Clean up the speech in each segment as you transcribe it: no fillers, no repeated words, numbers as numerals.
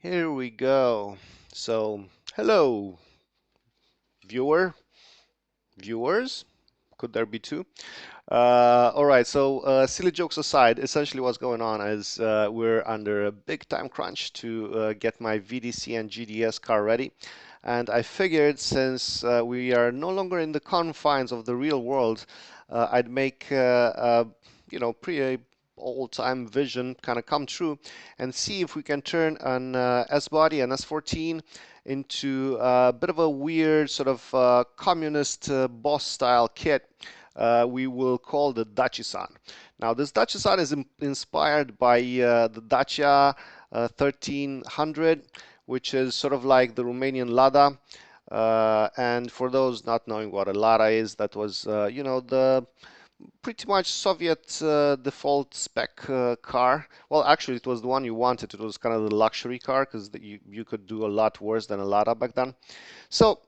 Here we go. So, hello, viewers. Could there be two? All right. So, silly jokes aside, essentially what's going on is we're under a big time crunch to get my VDC and GDS car ready. And I figured since we are no longer in the confines of the real world, I'd make pretty old-time vision kind of come true and see if we can turn an S-body and S14 into a bit of a weird sort of communist boss style kit we will call the Dacisan. Now this Dacisan is inspired by the Dacia 1300, which is sort of like the Romanian Lada. And for those not knowing what a Lada is, that was, the pretty much Soviet default spec car. Well, actually, it was the one you wanted. It was kind of the luxury car because you could do a lot worse than a Lada back then. So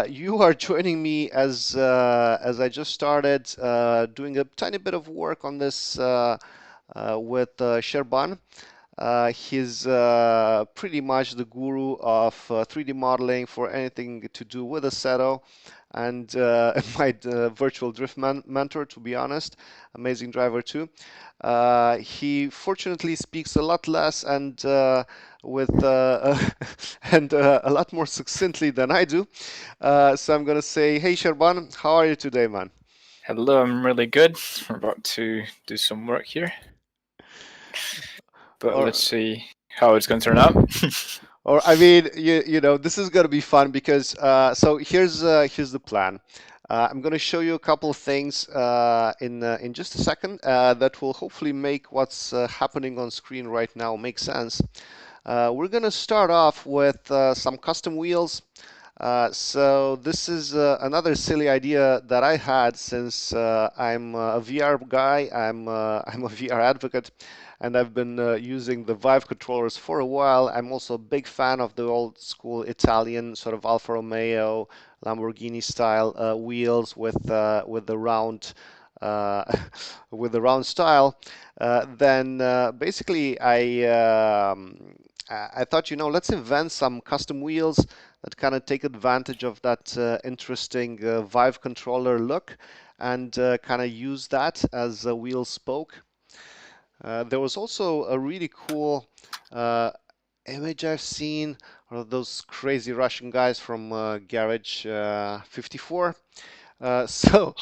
you are joining me as I just started doing a tiny bit of work on this with Serban. He's pretty much the guru of 3D modeling for anything to do with Assetto, and my virtual drift mentor, to be honest. Amazing driver too. He fortunately speaks a lot less and with and a lot more succinctly than I do. So I'm gonna say, hey Serban, how are you today, man? Hello, I'm really good. We're about to do some work here, but Or, let's see how it's going to turn out. or I mean, this is gonna be fun because so here's the plan. I'm going to show you a couple of things in just a second that will hopefully make what's happening on screen right now make sense. We're going to start off with some custom wheels. So this is another silly idea that I had since I'm a VR guy. I'm a VR advocate, and I've been using the Vive controllers for a while. I'm also a big fan of the old school Italian sort of Alfa Romeo, Lamborghini style wheels with the round with the round style. Then basically I thought, let's invent some custom wheels that kind of take advantage of that interesting Vive controller look and kind of use that as a wheel spoke. There was also a really cool image I've seen of those crazy Russian guys from Garage 54. So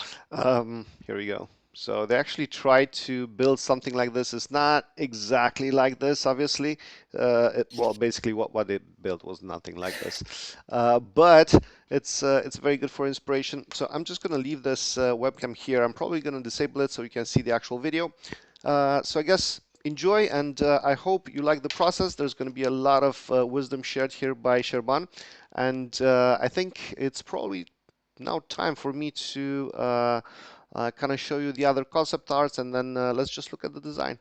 here we go. So they actually tried to build something like this. It's not exactly like this, obviously. Well, basically what they built was nothing like this. But it's very good for inspiration. So I'm just going to leave this webcam here. I'm probably going to disable it so you can see the actual video. So I guess enjoy, and I hope you like the process. There's going to be a lot of wisdom shared here by Serban, and I think it's probably now time for me to kind of show you the other concept arts, and then let's just look at the design.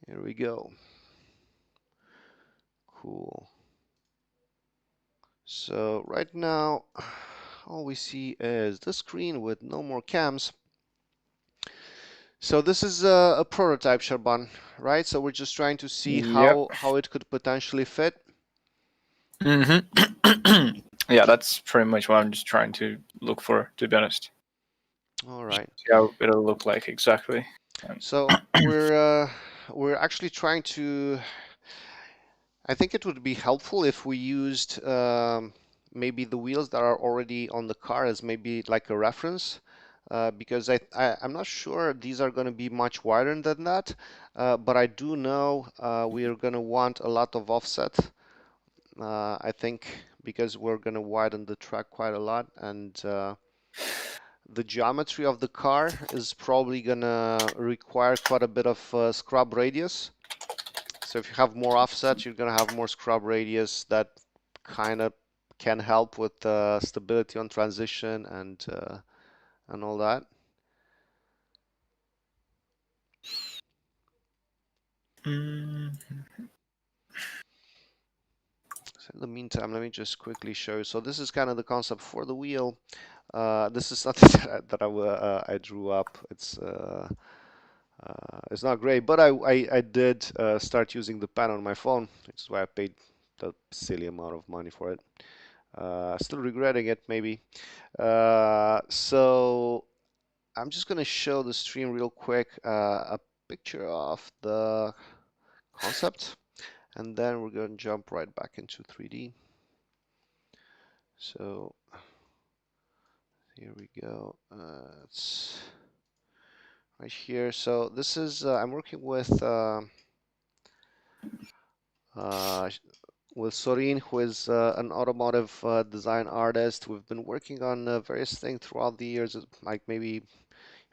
Here we go. Cool. So right now, all we see is the screen with no more cams. So this is a prototype, Serban, right? So we're just trying to see Yep. how it could potentially fit. Yeah, that's pretty much what I'm just trying to look for, to be honest. All right. See how it'll look like exactly. So we're actually trying to. I think it would be helpful if we used maybe the wheels that are already on the car as maybe like a reference. Because I'm not sure these are going to be much wider than that, but I do know we are going to want a lot of offset. I think because we're going to widen the track quite a lot, and the geometry of the car is probably going to require quite a bit of scrub radius. So if you have more offset, you're going to have more scrub radius that kind of can help with stability on transition and all that. So in the meantime, let me just quickly show you. So this is kind of the concept for the wheel. This is something that I drew up. It's It's not great, but I did start using the pen on my phone, which is why I paid the silly amount of money for it. Still regretting it, maybe. So I'm just gonna show the stream real quick, a picture of the concept, and then we're gonna jump right back into 3D. So here we go. It's right here. So this is I'm working uh, with Sorin, who is an automotive design artist. We've been working on various things throughout the years, like maybe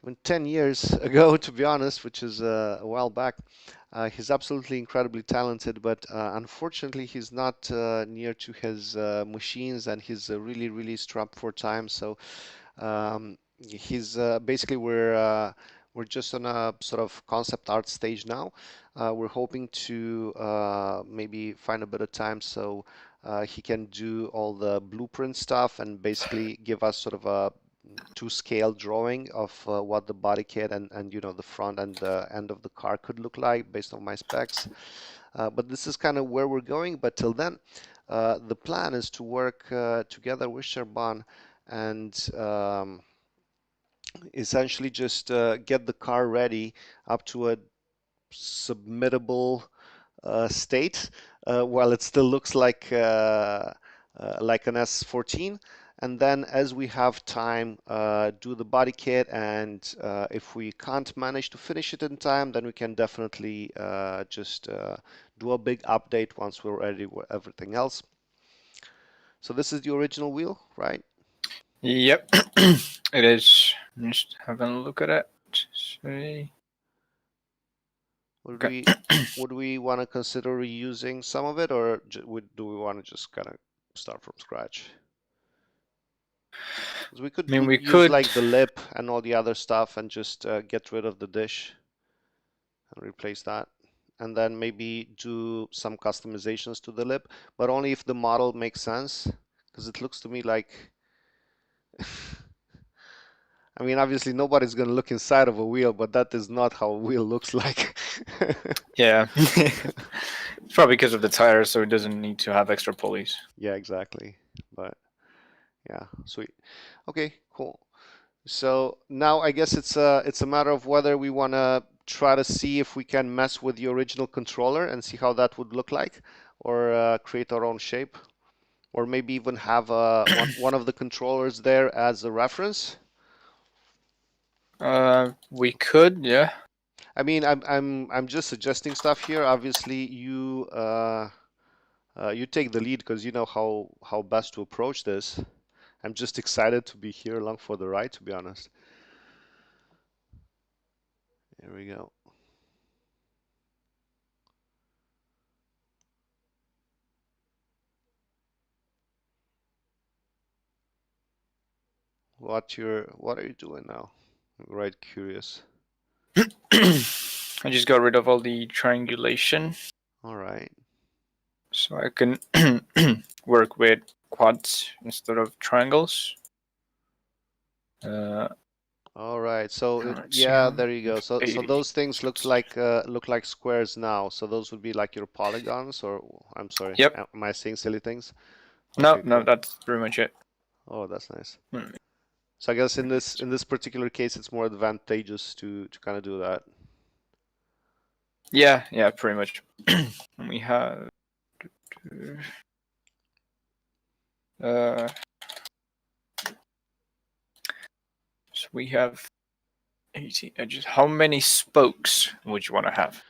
even 10 years ago, to be honest, which is a while back. He's absolutely incredibly talented, but unfortunately, he's not near to his machines, and he's really, really strapped for time. So he's basically we're just on a sort of concept art stage now. We're hoping to maybe find a bit of time so he can do all the blueprint stuff and basically give us sort of a to scale drawing of what the body kit and you know the front and the end of the car could look like based on my specs. But this is kind of where we're going. But till then, the plan is to work together with Serban and essentially just get the car ready up to a submittable state while it still looks like an S14. And then as we have time, do the body kit. And if we can't manage to finish it in time, then we can definitely just do a big update once we're ready with everything else. So this is the original wheel, right? Yep, it is. Just having a look at it. See. Would Okay. we want to consider reusing some of it, or do we want to just kind of start from scratch? 'Cause we could I mean, we use could. like the lip and all the other stuff and just get rid of the dish and replace that. And then maybe do some customizations to the lip, but only if the model makes sense. Because it looks to me like, I mean, obviously nobody's going to look inside of a wheel, but that is not how a wheel looks like. Yeah. It's probably because of the tire, so it doesn't need to have extra pulleys. Yeah, exactly. But yeah, sweet. Okay, cool. So now I guess it's a matter of whether we want to try to see if we can mess with the original controller and see how that would look like, or create our own shape, or maybe even have one of the controllers there as a reference. We could, yeah. I mean, I'm just suggesting stuff here. Obviously, you take the lead because you know how best to approach this. I'm just excited to be here along for the ride, to be honest. Here we go. What are you doing now? I'm right curious. I just got rid of all the triangulation, All right. so I can work with quads instead of triangles. All right. So Let's see yeah, how there you go. So 80. those things look like squares now. So those would be like your polygons, or I'm sorry, Yep. am I saying silly things? No, Okay, no, cool. that's pretty much it. Oh, that's nice. Hmm. So I guess in this particular case, it's more advantageous to kind of do that. Yeah, yeah, pretty much. We have so we have 80 edges. How many spokes would you want to have?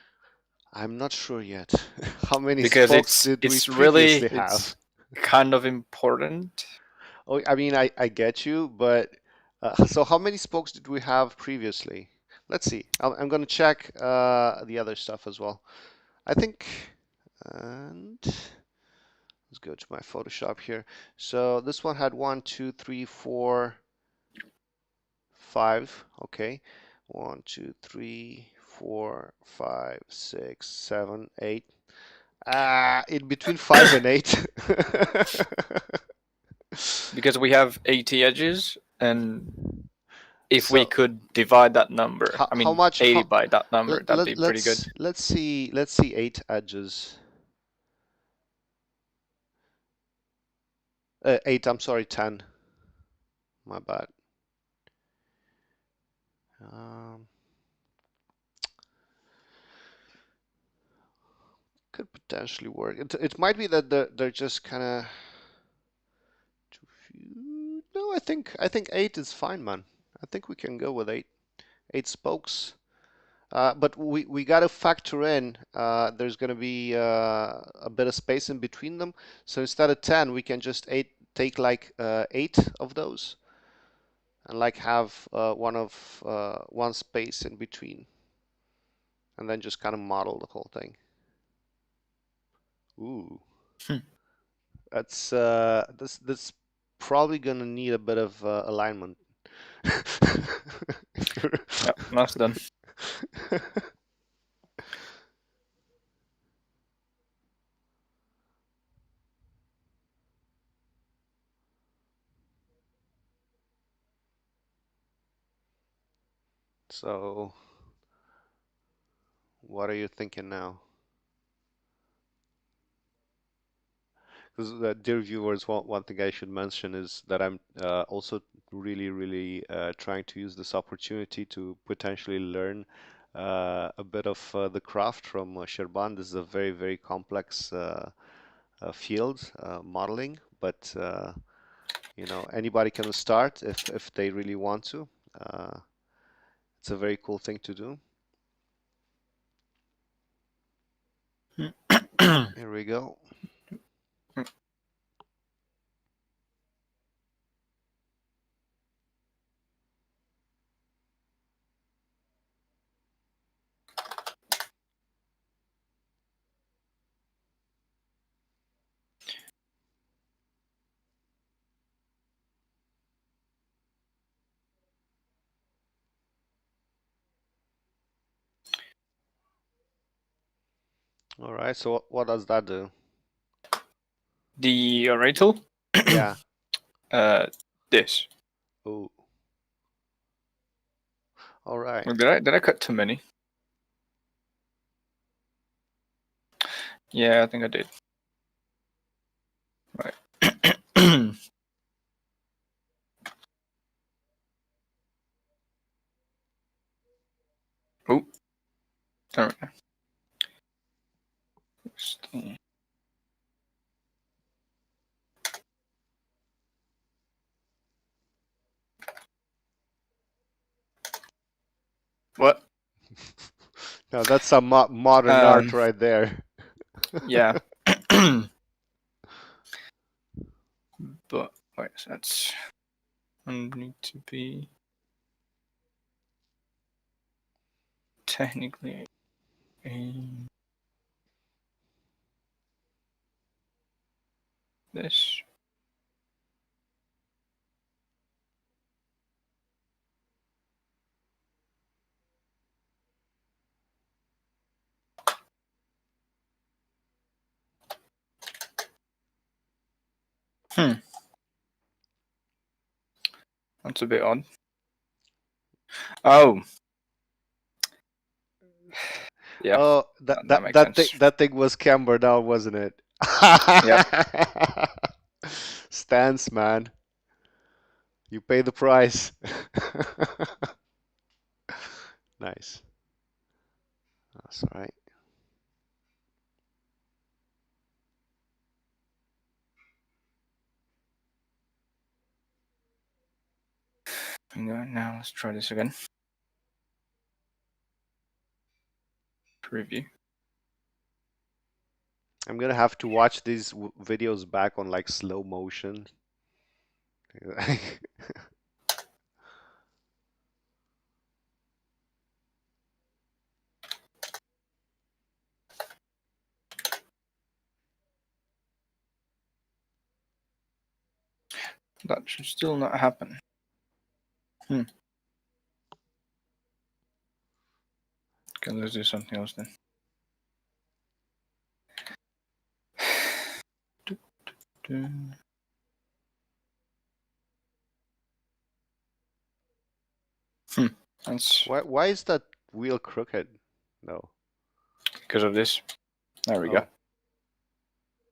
I'm not sure yet. How many Because spokes did we it's really previously have? kind of important. Oh, I mean, I get you, but so how many spokes did we have previously? Let's see. I'm gonna check the other stuff as well. I think, and let's go to my Photoshop here. So this one had 1, 2, 3, 4, 5. Okay, 1, 2, 3, 4, 5, 6, 7, 8. In between 5 and 8. Because we have 80 edges and if we could divide that number, how, I mean, how much? 80 by that number, that'd be pretty good. Let's see 8 edges. 8. I'm sorry, 10. My bad. Could potentially work. It might be that they're just kind of too few. No, I think 8 is fine, man. I think we can go with 8 spokes. But we got to factor in there's going to be a bit of space in between them. So instead of 10, we can just take like 8 of those and like have one space in between, and then just kind of model the whole thing. Ooh, that's this probably gonna need a bit of alignment. Yeah, that's done. So, what are you thinking now? Because dear viewers, one thing I should mention is that I'm also really trying to use this opportunity to potentially learn a bit of the craft from Serban. This is a very complex field, modeling, but you know, anybody can start if they really want to. It's a very cool thing to do. Here we go. All right, so what does that do? The rental? Yeah. This. Oh. All right. Did I cut too many? Yeah, I think I did. Right. Oh. All right. What? Now that's some modern art right there. Yeah. But wait, so that's need to be technically this. That's a bit odd. Oh. Yeah. Oh, that thing was cambered down, wasn't it? Yep. Stance, man. You pay the price. Nice. That's all right. Now let's try this again. Preview. I'm gonna have to watch these videos back on like slow motion. That should still not happen. Okay, let's do something else then. Do. That's Why is that wheel crooked? No. because of this. There we go. Oh,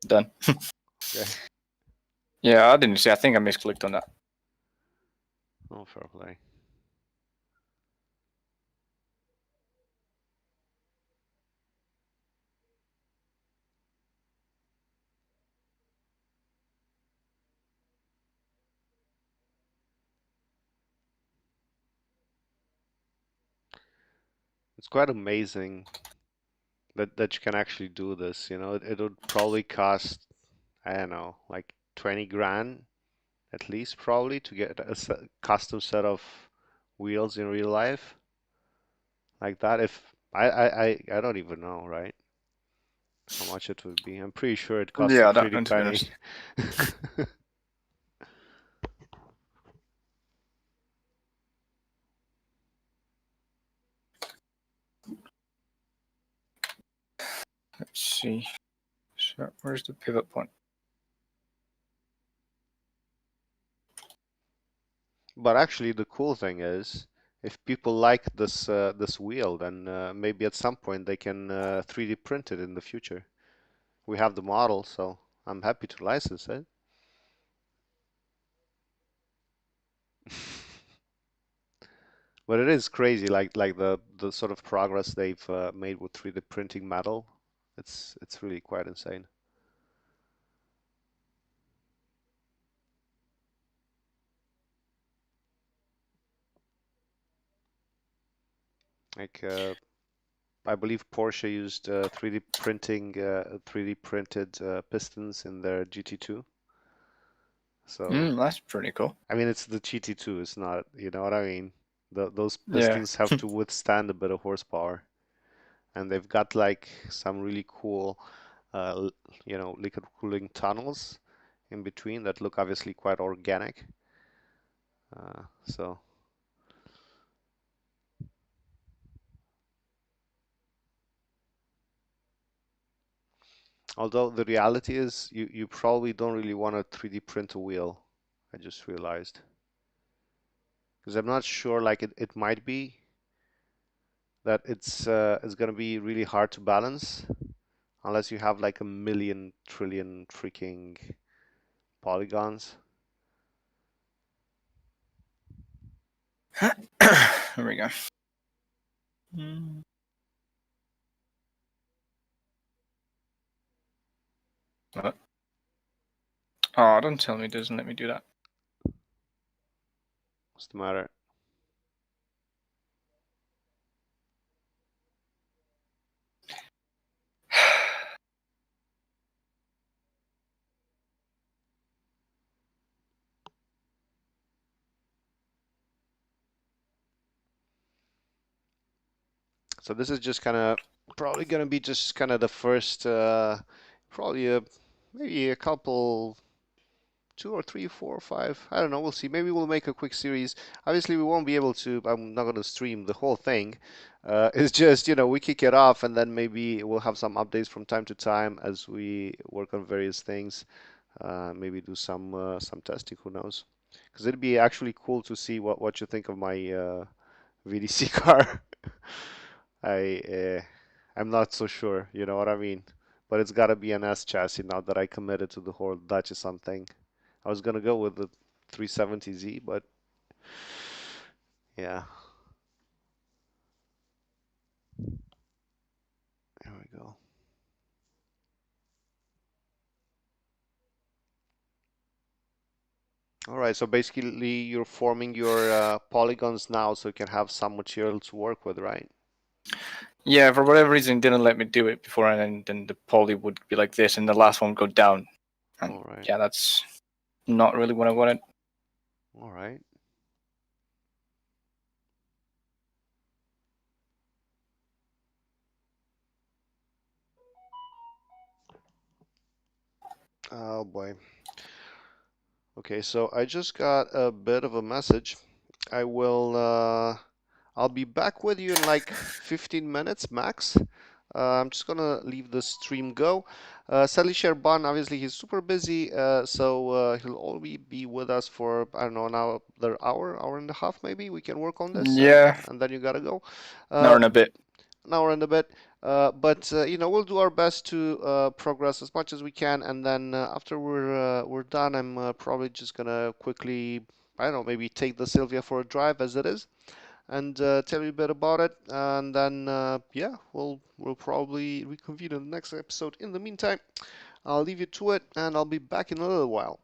Done. okay. Yeah, I didn't see. I think I misclicked on that. Oh, fair play. It's quite amazing that you can actually do this. You know, it would probably cost, I don't know, like 20 grand at least probably to get a custom set of wheels in real life like that. If I don't even know, right? How much it would be. I'm pretty sure it costs a Yeah, that pretty one to be penny. honest. Let's see. So where's the pivot point? But actually, the cool thing is, if people like this wheel, then maybe at some point they can 3D print it in the future. We have the model, so I'm happy to license it. But it is crazy, like the sort of progress they've made with 3D printing metal. It's really quite insane. Like I believe Porsche used 3D printing, 3D printed pistons in their GT2. So That's pretty cool. I mean, it's the GT2. It's not, you know what I mean? Those Yeah. pistons have to withstand a bit of horsepower, and they've got like some really cool, you know, liquid cooling tunnels in between that look obviously quite organic. So, although the reality is, you probably don't really want to 3D print a wheel. I just realized because I'm not sure. Like it might be that it's gonna be really hard to balance unless you have like a million trillion freaking polygons. There we go. What? Oh, don't tell me it doesn't let me do that. What's the matter? So this is just kind of probably gonna be just kind of the first, probably maybe a couple, two or three, four or five. I don't know. We'll see. Maybe we'll make a quick series. Obviously, we won't be able to. I'm not gonna stream the whole thing. It's just, you know, we kick it off and then maybe we'll have some updates from time to time as we work on various things. Maybe do some testing. Who knows? Because it'd be actually cool to see what you think of my VDC car. I I'm not so sure, you know what I mean? But it's got to be an S chassis now that I committed to the whole Dacisan thing. I was gonna go with the 370Z, but yeah, there we go. All right, so basically you're forming your polygons now so you can have some material to work with, right? Yeah, for whatever reason, it didn't let me do it before, and then the poly would be like this, and the last one would go down. And All right, yeah, that's not really what I wanted. all right. Oh boy. Okay, so I just got a bit of a message. I will I'll be back with you in like 15 minutes max. I'm just gonna leave the stream go. Sadly, Serban, obviously, he's super busy, so he'll only be with us for, I don't know, another hour and a half, maybe. We can work on this, Yeah, and then you gotta go. an hour Uh, and a bit. an hour and a bit. But you know, we'll do our best to progress as much as we can, and then after we're done, I'm probably just gonna quickly, I don't know, maybe take the Sylvia for a drive as it is, and tell you a bit about it, and then yeah, we'll probably reconvene in the next episode. In the meantime, I'll leave you to it, and I'll be back in a little while.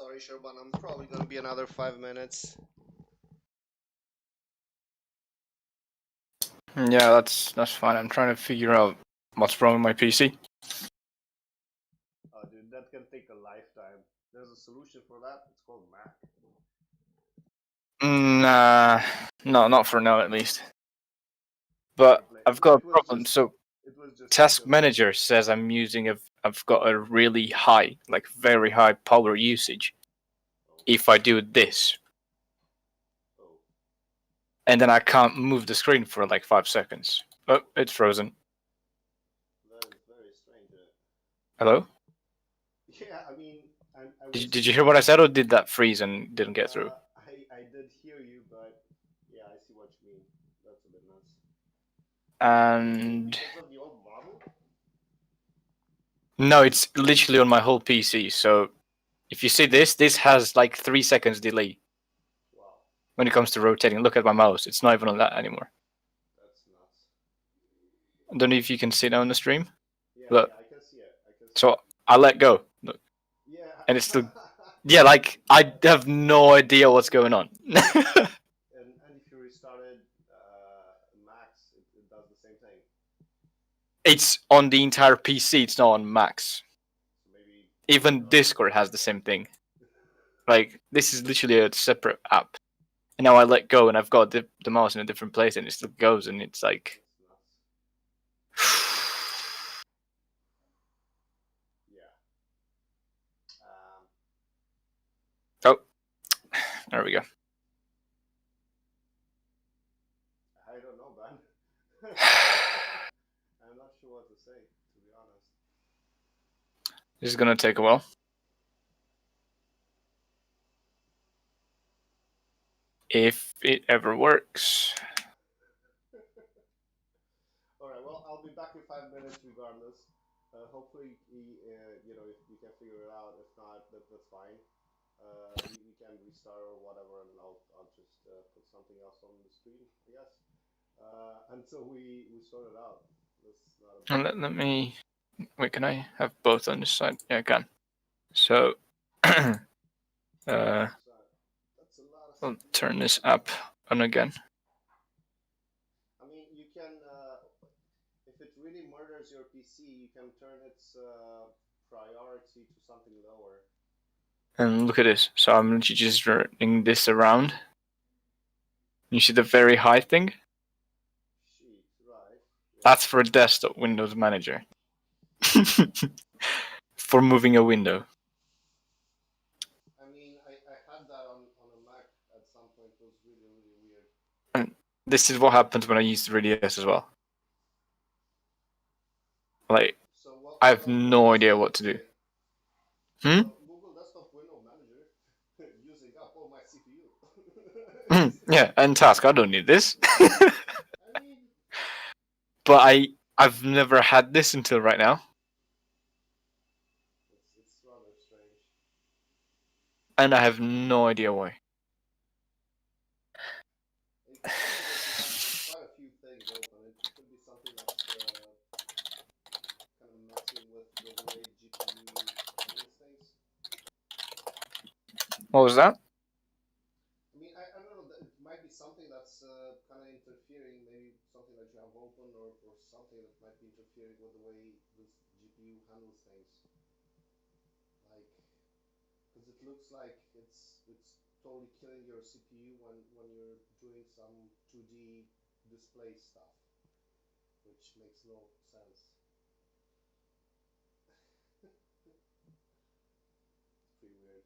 sorry, Serban. I'm probably gonna be another 5 minutes. Yeah, that's fine. I'm trying to figure out what's wrong with my PC. Oh, dude, that can take a lifetime. There's a solution for that. It's called Mac. Nah, no, not for now at least. But I've got a problem. So Task Manager says I've got a really high, like very high power usage if I do this. And then I can't move the screen for like 5 seconds. Oh, it's frozen. That is very strange. Hello? Yeah, I mean, Did you hear what I said, or did that freeze and didn't get through? I did hear you, but yeah, I see what you mean. That's a bit nuts. And Because of the old model? no, it's literally on my whole PC. So if you see this has like 3 seconds delay. Wow. When it comes to rotating. Look at my mouse. It's not even on that anymore. That's nuts. I don't know if you can see that on the stream. Yeah, Look. yeah, I can see it. So I let go. Look. Yeah. And it's still. Yeah, like I have no idea what's going on. And if you restarted Max, it does the same thing. It's on the entire PC. It's not on Max. So maybe even Discord has the same thing. Like this is literally a separate app. And now I let go and I've got the mouse in a different place and it still goes and it's like. Yeah. Oh, there we go. I don't know, man. I'm not sure what to say, to be honest. This is gonna take a while. If it ever works. Alright, well, I'll be back in 5 minutes regardless. Hopefully, you know, if we can figure it out. If not, that's fine. We can restart or whatever, and I'll just put something else on the screen, I guess. Until we sort it out. And let me. Wait, can I have both on this side? Yeah, I can. So. I'll turn this app on again. I mean, you can, if it really murders your PC, you can turn its priority to something lower. And look at this. So I'm literally just turning this around. You see the very high thing? Sheet, right. Yeah. That's for desktop Windows Manager. For moving a window. I mean, I had that on a Mac at some point. It was really, really weird. And this is what happens when I use the VDS as well. Like, so I have no idea what to do. Google Desktop Window Manager using up all my CPU. Yeah, and task. I don't need this. But I've never had this until right now. It's rather strange. And I have no idea why. It could be that you have quite a few things open. It could be something that's kind of messing with the way GPU handles things. What was that? I mean, I don't know. It might be something that's kind of interfering. Maybe something that you have open, or something that might be interfering with the way this GPU handles things. Like, because it looks like it's totally killing your CPU when you're doing some 2D display stuff, which makes no sense. Pretty weird.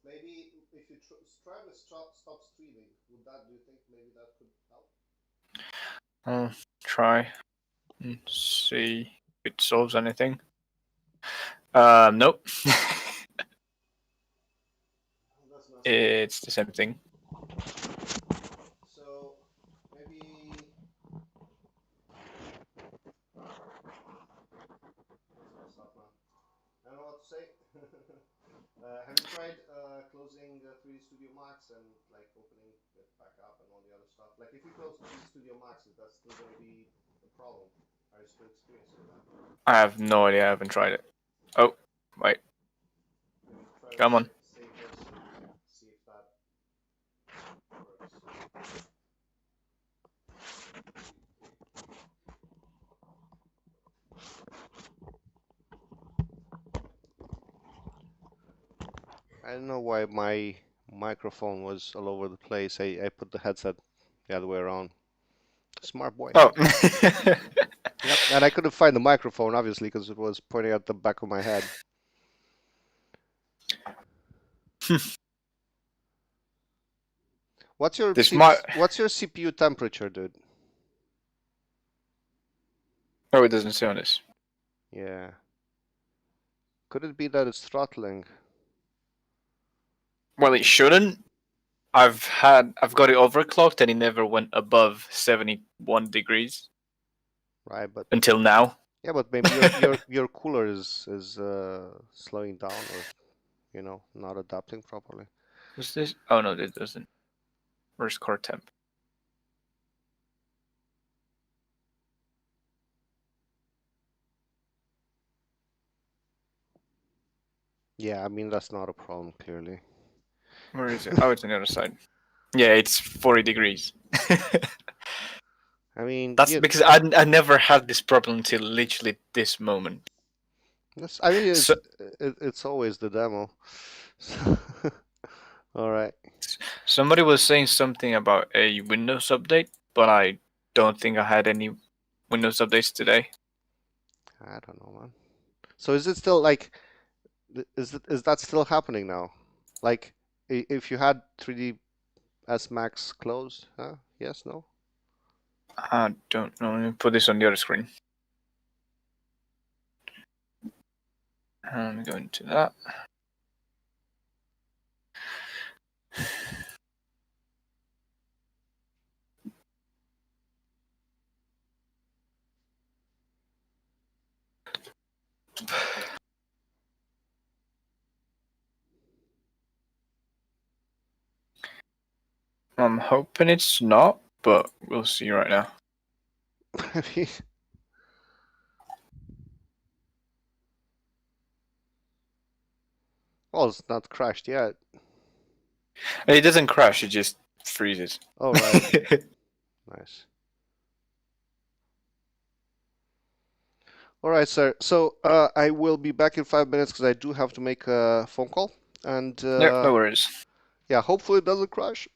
Maybe if you try to stop streaming, do you think maybe that could help? I'll try and see if it solves anything. Nope. It's the same thing. So maybe I don't know what to say. Have you tried closing 3D Studio Max and like opening it back up and all the other stuff? Like if you close 3D Studio Max, is that still going to be a problem? Are you still experiencing that? I have no idea. I haven't tried it. Oh, Wait. Come on. I don't know why my microphone was all over the place. I put the headset the other way around. Smart boy. Oh. Yep, and I couldn't find the microphone obviously because it was pointing at the back of my head. What's your what's your CPU temperature, dude? Oh, it doesn't say on this. Yeah. Could it be that it's throttling? Well, it shouldn't. I've got it overclocked and it never went above 71 degrees. Right, but until now. Yeah, but maybe your cooler is slowing down or not adapting properly. What's this? Oh no, it doesn't. Where's core temp? Yeah, I mean that's not a problem clearly. Where is it? Oh, it's on the other side. Yeah, it's 40 degrees. I mean, that's because I never had this problem until literally this moment. I mean, it's always the demo. All right. Somebody was saying something about a Windows update, but I don't think I had any Windows updates today. I don't know, man. So is it still like, is that still happening now? Like, if you had 3ds Max closed, huh? Yes, no? I don't know. Let me put this on the other screen. I'm going to that. I'm hoping it's not, but we'll see right now. Well, it's not crashed yet. It doesn't crash, it just freezes. Oh, right. Nice. All right, sir. So I will be back in 5 minutes because I do have to make a phone call. And no worries. Yeah, hopefully it doesn't crash.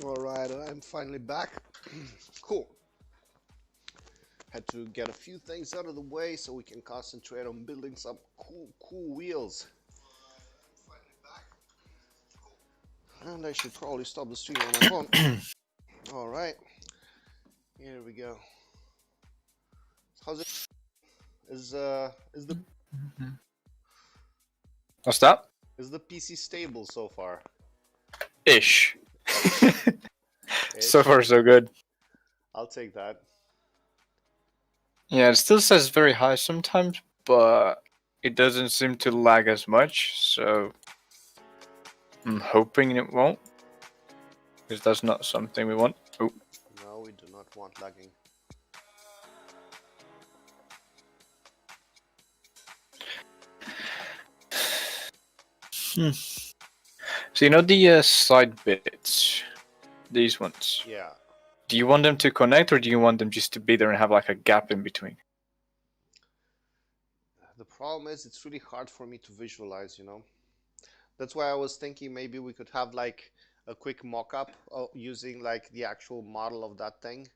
All right, I'm finally back. Cool. Had to get a few things out of the way so we can concentrate on building some cool wheels. And I should probably stop the stream on my phone. All right, here we go. How's it? Is the What's that? Is the PC stable so far? Ish. Ish? So far, so good. I'll take that. Yeah, it still says very high sometimes, but it doesn't seem to lag as much, so I'm hoping it won't, because that's not something we want. Oh. No, we do not want lagging. So you know the side bits, these ones? Yeah. Do you want them to connect, or do you want them just to be there and have like a gap in between? The problem is it's really hard for me to visualize, you know. That's why I was thinking maybe we could have like a quick mock-up using like the actual model of that thing.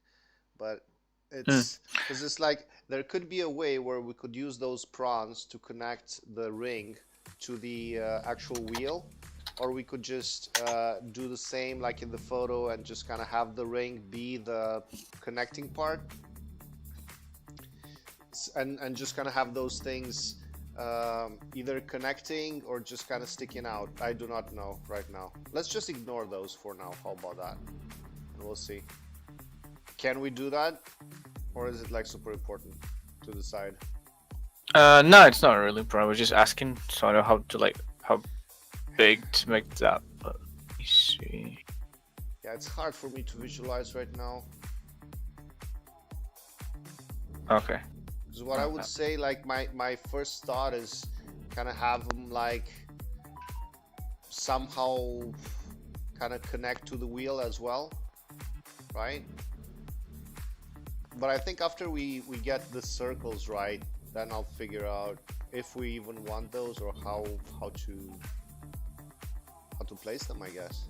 But it's because it's like there could be a way where we could use those prongs to connect the ring to the actual wheel, or we could just do the same like in the photo and just kind of have the ring be the connecting part, and just kind of have those things either connecting or just kind of sticking out. I do not know right now. Let's just ignore those for now. How about that? And we'll see. Can we do that, or is it like super important to decide? No, it's not really, bro. I was just asking, so I know how to how big to make that. But let me see. Yeah, it's hard for me to visualize right now. Okay. Because what I would say, like my first thought is kind of have them like somehow kind of connect to the wheel as well, right? But I think after we get the circles right, then I'll figure out if we even want those or how to place them, I guess.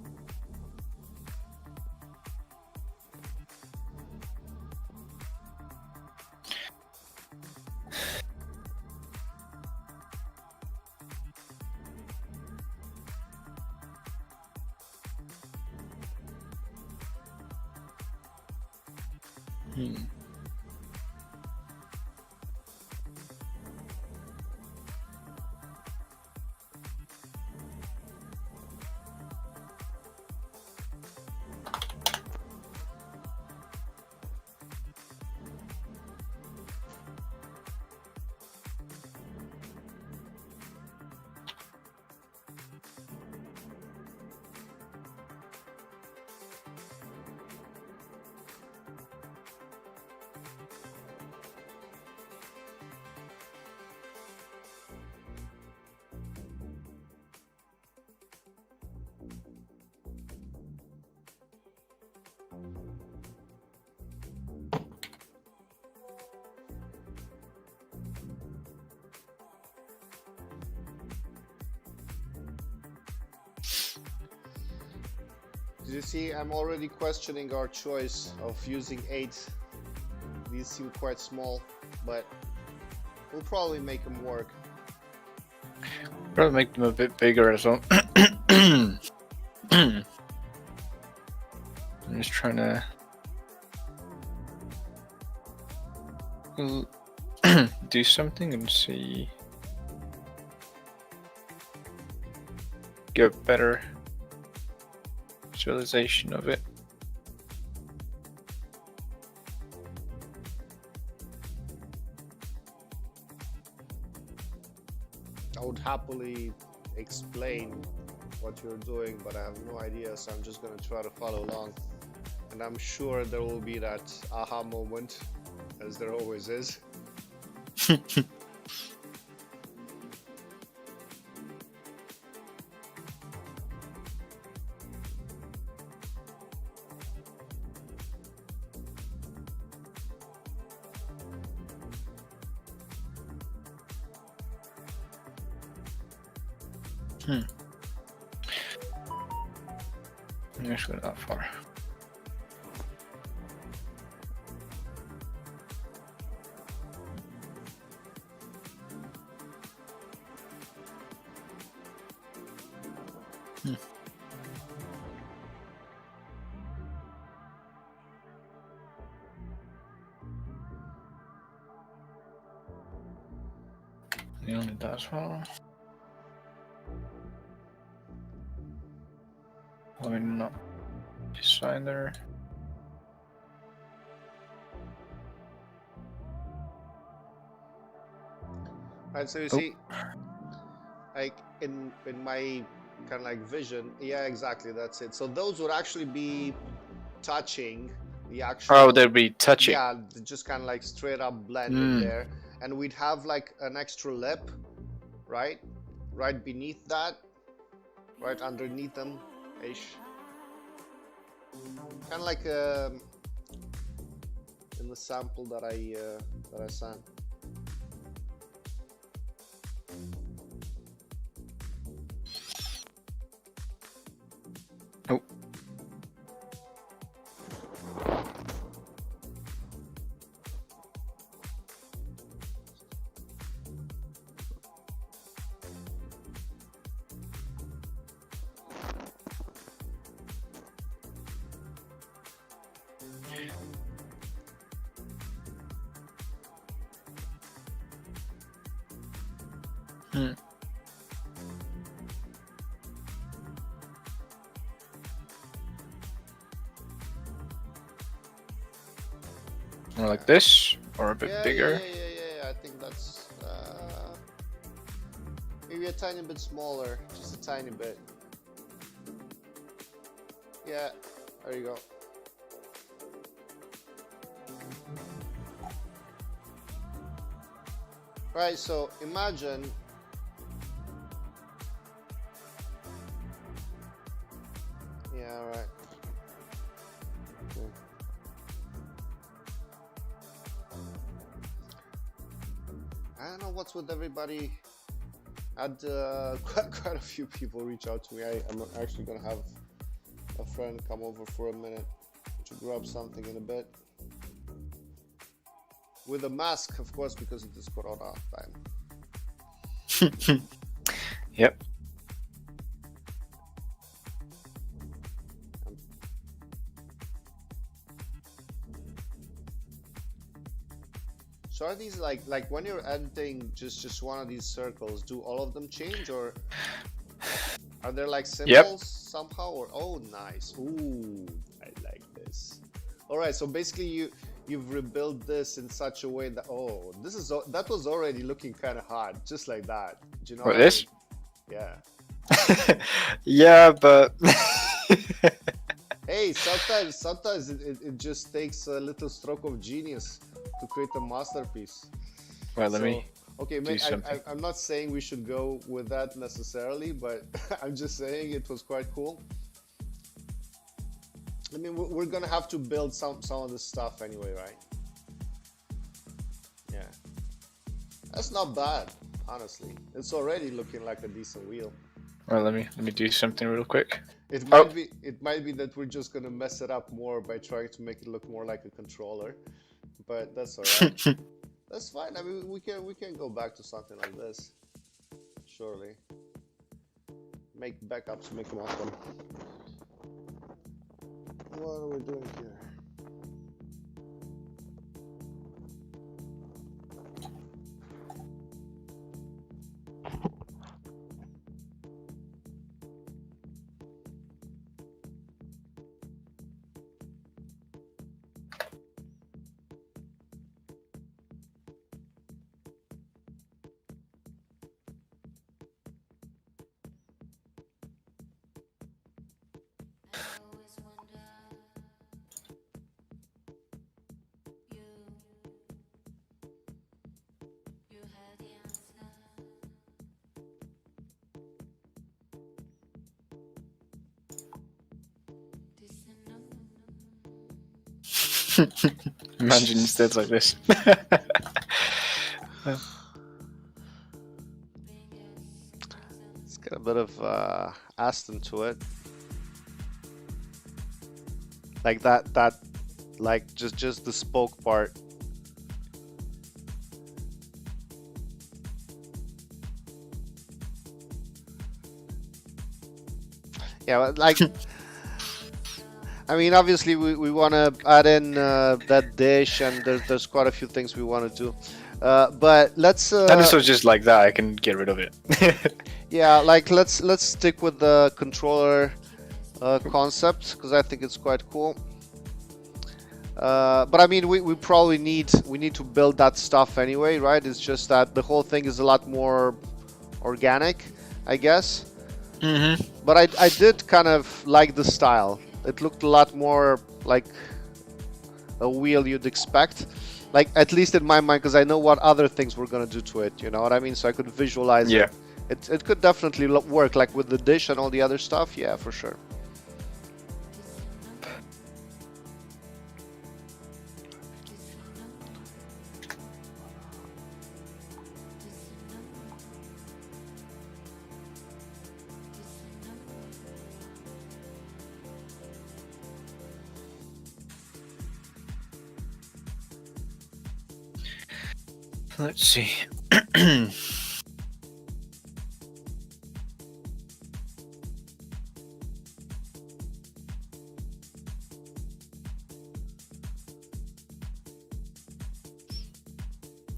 Did you see, I'm already questioning our choice of using 8. These seem quite small, but we'll probably make them work. Probably make them a bit bigger as well. I'm just trying to do something and see. Get a better visualization of it. I would happily explain what you're doing, but I have no idea, so I'm just gonna try to follow along. And I'm sure there will be that aha moment, as there always is. Let's go that far. The only that as well. Let me not decide there. Right, so you see, like in my kind of like vision, yeah, exactly, that's it. So those would actually be touching the actual. Oh, they'd be touching. Yeah, just kind of like straight up blend in there, and we'd have like an extra lip, right beneath that, right underneath them, ish. Kind of like in the sample that I sent. Oh. Like this, or a bit bigger. Yeah. I think that's maybe a tiny bit smaller, just a tiny bit. Yeah, there you go. Right, so imagine right. Okay. I don't know what's with everybody. I had quite a few people reach out to me. I'm actually gonna have a friend come over for a minute to grab something in a bit. With a mask, of course, because it is Corona time. Yep. So are these like when you're editing just one of these circles, do all of them change, or are there like symbols somehow? Or oh, nice. Ooh, I like this. All right, so basically you've rebuilt this in such a way that that was already looking kind of hard, just like that. Do you know? What, this? Yeah. Yeah, but hey, sometimes it just takes a little stroke of genius to create a masterpiece. Well, let me. Okay, I'm not saying we should go with that necessarily, but I'm just saying it was quite cool. I mean, we're gonna have to build some of this stuff anyway, right? Yeah, that's not bad, honestly. It's already looking like a decent wheel. Well, let me do something real quick. It might be that we're just gonna mess it up more by trying to make it look more like a controller, but that's all right. That's fine. I mean, we can go back to something like this. Surely. Make backups, make them happen. What are we doing here? Imagine instead like this. It's got a bit of Aston to it. Like that, like just the spoke part. Yeah, like, I mean, obviously we want to add in that dish, and there's quite a few things we want to do. But let's. And this was just like that. I can get rid of it. Yeah, like let's stick with the controller concept because I think it's quite cool. But I mean, we probably need to build that stuff anyway, right? It's just that the whole thing is a lot more organic, I guess. Mm-hmm. But I did kind of like the style. It looked a lot more like a wheel you'd expect, like at least in my mind, because I know what other things we're gonna do to it. You know what I mean? So I could visualize it. It could definitely work, like with the dish and all the other stuff. Yeah, for sure. Let's see.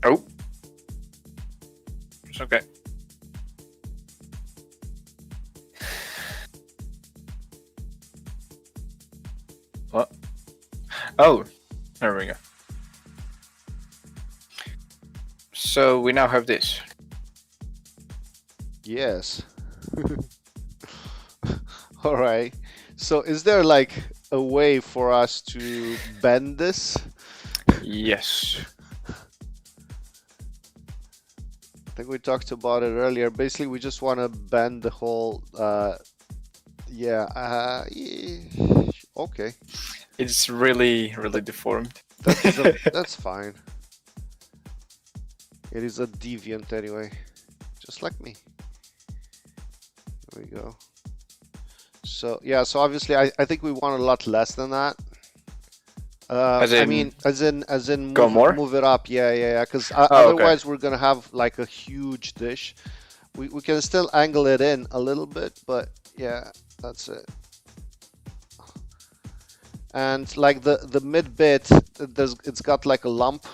Oh. It's okay. What? Oh, there we go. So we now have this. Yes. All right. So is there like a way for us to bend this? Yes. I think we talked about it earlier. Basically, we just want to bend the whole. Yeah. Okay. It's really deformed. That's fine. It is a deviant anyway, just like me. There we go. So yeah, so obviously I think we want a lot less than that. I mean, as in move it up. Yeah. Because otherwise we're gonna have like a huge dish. We can still angle it in a little bit, but yeah, that's it. And like the mid bit, it's got like a lump,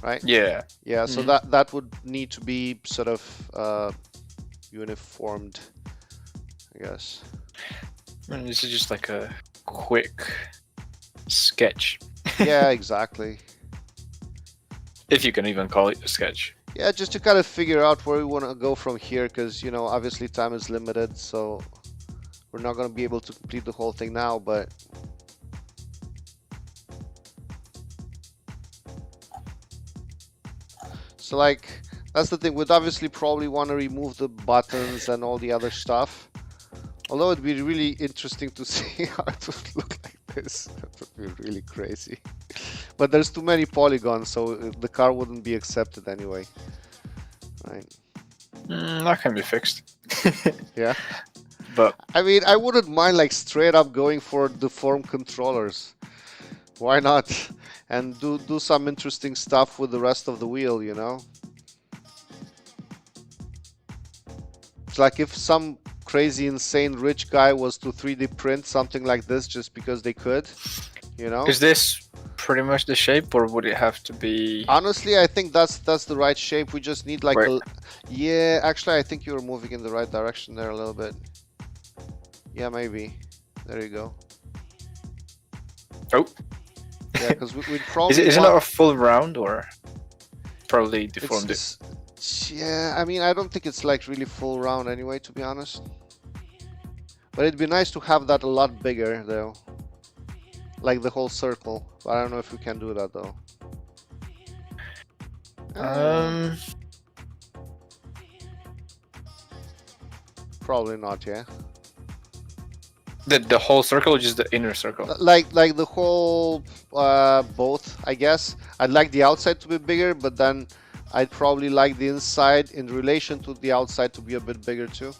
right? Yeah. Yeah. So that would need to be sort of uniformed, I guess. And this is just like a quick sketch. Yeah, exactly. If you can even call it a sketch. Yeah, just to kind of figure out where we want to go from here, because you know, obviously time is limited, so we're not going to be able to complete the whole thing now, but so like that's the thing. We'd obviously probably want to remove the buttons and all the other stuff. Although it'd be really interesting to see how it would look like this. That would be really crazy. But there's too many polygons, so the car wouldn't be accepted anyway. Right. That can be fixed. Yeah. But I mean, I wouldn't mind like straight up going for deformed controllers. Why not? And do some interesting stuff with the rest of the wheel, you know? It's like if some crazy, insane, rich guy was to 3D print something like this just because they could, you know? Is this pretty much the shape, or would it have to be? Honestly, I think that's the right shape. We just need like a... Yeah, actually, I think you were moving in the right direction there a little bit. Yeah, maybe. There you go. Oh. Yeah, because we'd probably... Is it not a full round, or probably deformed it? Yeah, I mean, I don't think it's like really full round anyway, to be honest. But it'd be nice to have that a lot bigger, though. Like the whole circle. But I don't know if we can do that, though. Probably not, yeah. The whole circle, or just the inner circle? Like the whole, both, I guess. I'd like the outside to be bigger, but then I'd probably like the inside in relation to the outside to be a bit bigger too.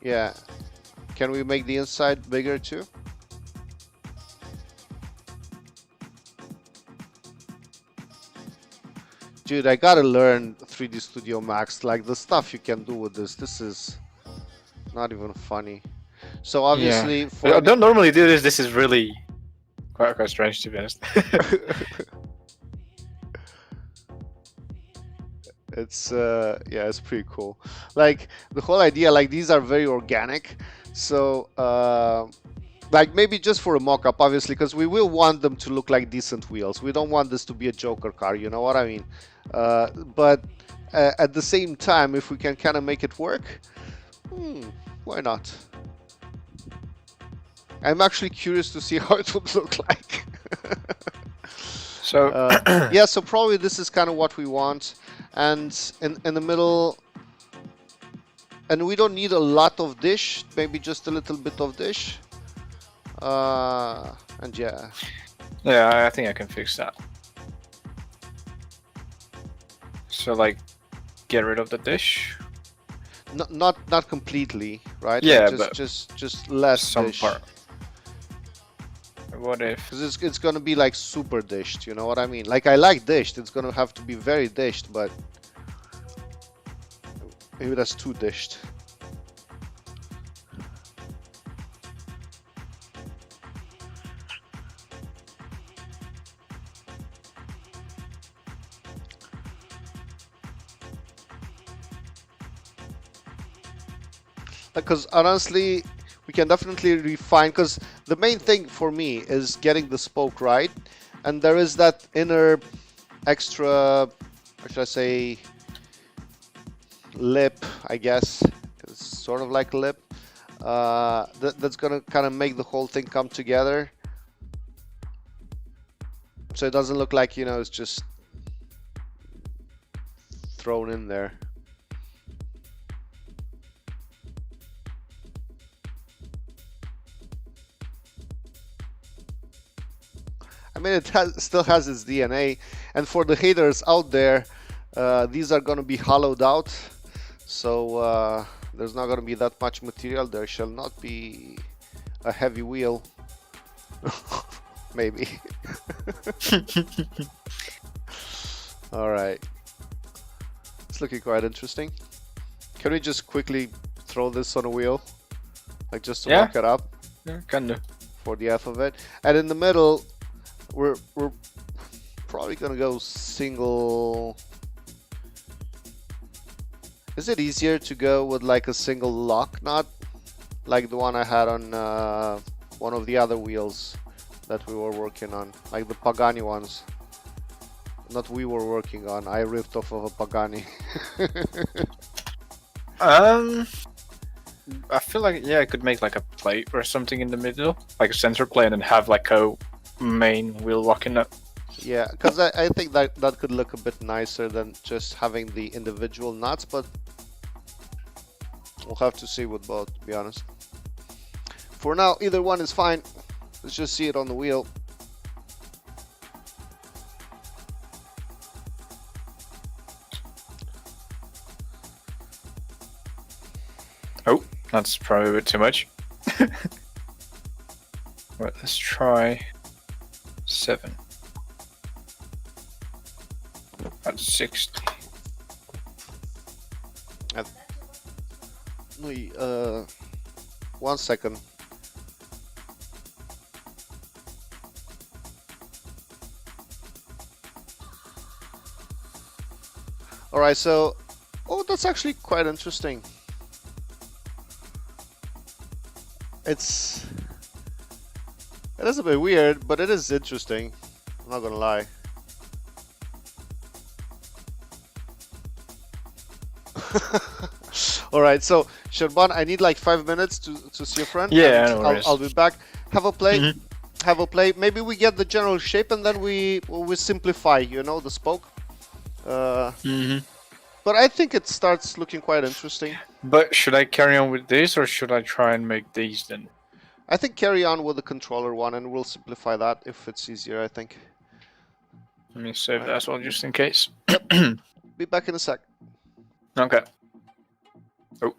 Yeah. Can we make the inside bigger too? Dude, I gotta learn 3D Studio Max. Like the stuff you can do with this is not even funny. So obviously, yeah. I don't normally do this. This is really quite strange, to be honest. It's yeah, it's pretty cool. Like the whole idea, like these are very organic. So like maybe just for a mock-up, obviously, because we will want them to look like decent wheels. We don't want this to be a Joker car, you know what I mean? But at the same time, if we can kind of make it work, why not? I'm actually curious to see how it would look like. So yeah, so probably this is kind of what we want, and in the middle, and we don't need a lot of dish, maybe just a little bit of dish. And yeah. Yeah, I think I can fix that. So like, get rid of the dish. Not completely, right? Yeah, like but just less some dish. part. What if? Because it's gonna be like super dished, you know what I mean? Like I like dished, it's gonna have to be very dished, but maybe that's too dished. Because honestly, we can definitely refine, because the main thing for me is getting the spoke right, and there is that inner extra, what should I say, lip, I guess. It's sort of like a lip. That's gonna kind of make the whole thing come together, so it doesn't look like, you know, it's just thrown in there. I mean, it still has its DNA, and for the haters out there, these are going to be hollowed out, so there's not going to be that much material. There shall not be a heavy wheel. Maybe. All right. It's looking quite interesting. Can we just quickly throw this on a wheel? Like just to mock it up? Yeah, kind of. For the F of it. And in the middle, we're probably gonna go single. Is it easier to go with like a single lock nut, like the one I had on one of the other wheels that we were working on, like the Pagani ones? Not we were working on, I ripped off of a Pagani. I feel like, yeah, I could make like a plate or something in the middle, like a center plate, and have like a main wheel locking up. Yeah, because I think that could look a bit nicer than just having the individual nuts, but we'll have to see with both, to be honest. For now, either one is fine. Let's just see it on the wheel. Oh, that's probably a bit too much. Right, let's try 7. At 60. No, 1 second. All right, so, oh, that's actually quite interesting. It is a bit weird, but it is interesting. I'm not gonna lie. All right, so Serban, I need like 5 minutes to see a friend. Yeah, no worries. I'll be back. Have a play. Have a play. Maybe we get the general shape and then we simplify, you know, the spoke. But But I think it starts looking quite interesting. But should I carry on with this, or should I try and make these then? I think carry on with the controller one, and we'll simplify that if it's easier, I think. Let me save Right. that as well, just in case. Be back in a sec. Okay. Oh.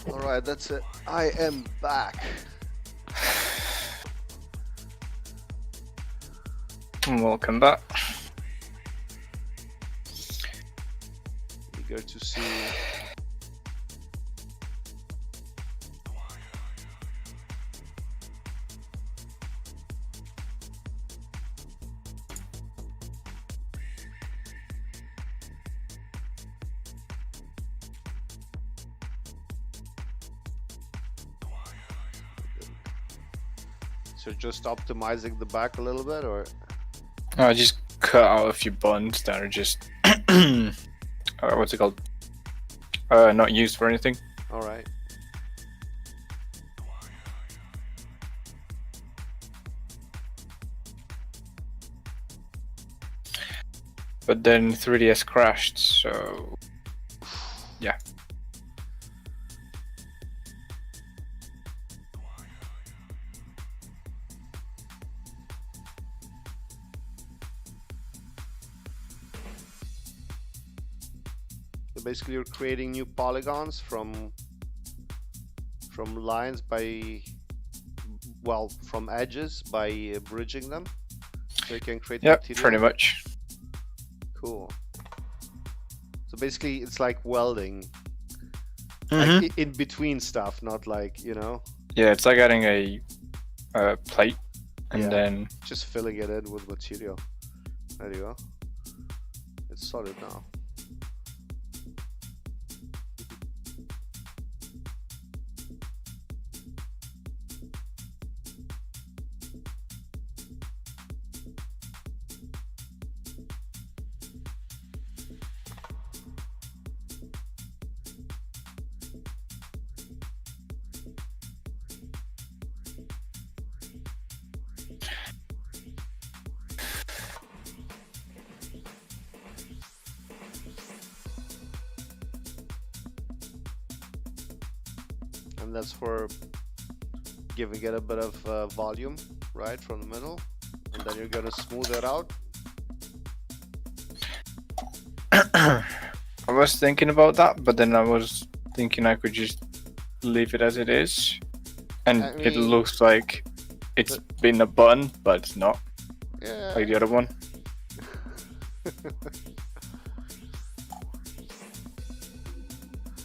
All right, that's it. I am back. Welcome back. Eager to see. So just optimizing the back a little bit, or? I just cut out a few buttons that are just what's it called? Not used for anything. All right. But then 3DS crashed, so yeah. So basically, you're creating new polygons from lines by, well, from edges by bridging them, so you can create Yep, material. pretty much. Cool. So basically, it's like welding, Mm-hmm. like in between stuff, not like, you know. Yeah, it's like adding a plate and Yeah. then Just filling it in with material. There you go. It's solid now. And that's for giving it a bit of volume, right, from the middle, and then you're gonna smooth it out. I was thinking about that, but then I was thinking I could just leave it as it is, and I it mean, looks like it's been a bun, but it's not yeah. like the other one.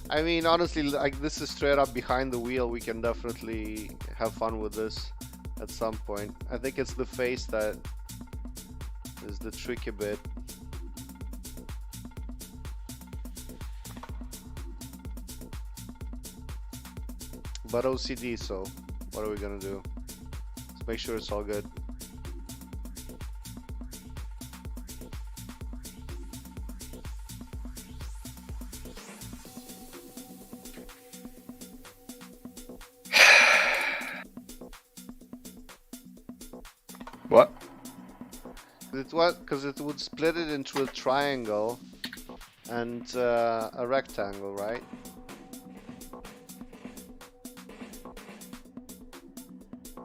I mean, honestly, like, this is straight up behind the wheel. We can definitely have fun with this at some point. I think it's the face that is the tricky bit. But OCD, so what are we gonna do? Let's make sure it's all good. What? Because it would split it into a triangle and a rectangle, right?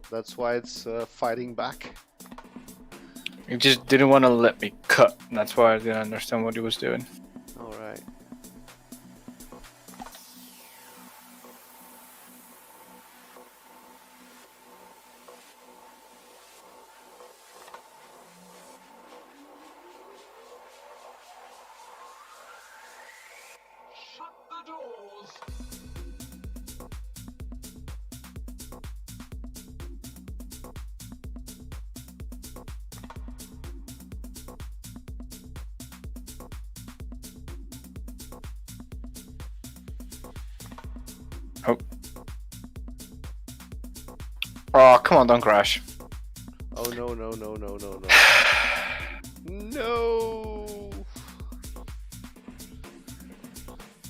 That's why it's fighting back. He just didn't want to let me cut. That's why I didn't understand what he was doing. All right. Shut the doors. Oh. Oh, come on, don't crash. Oh no no no no no no. No.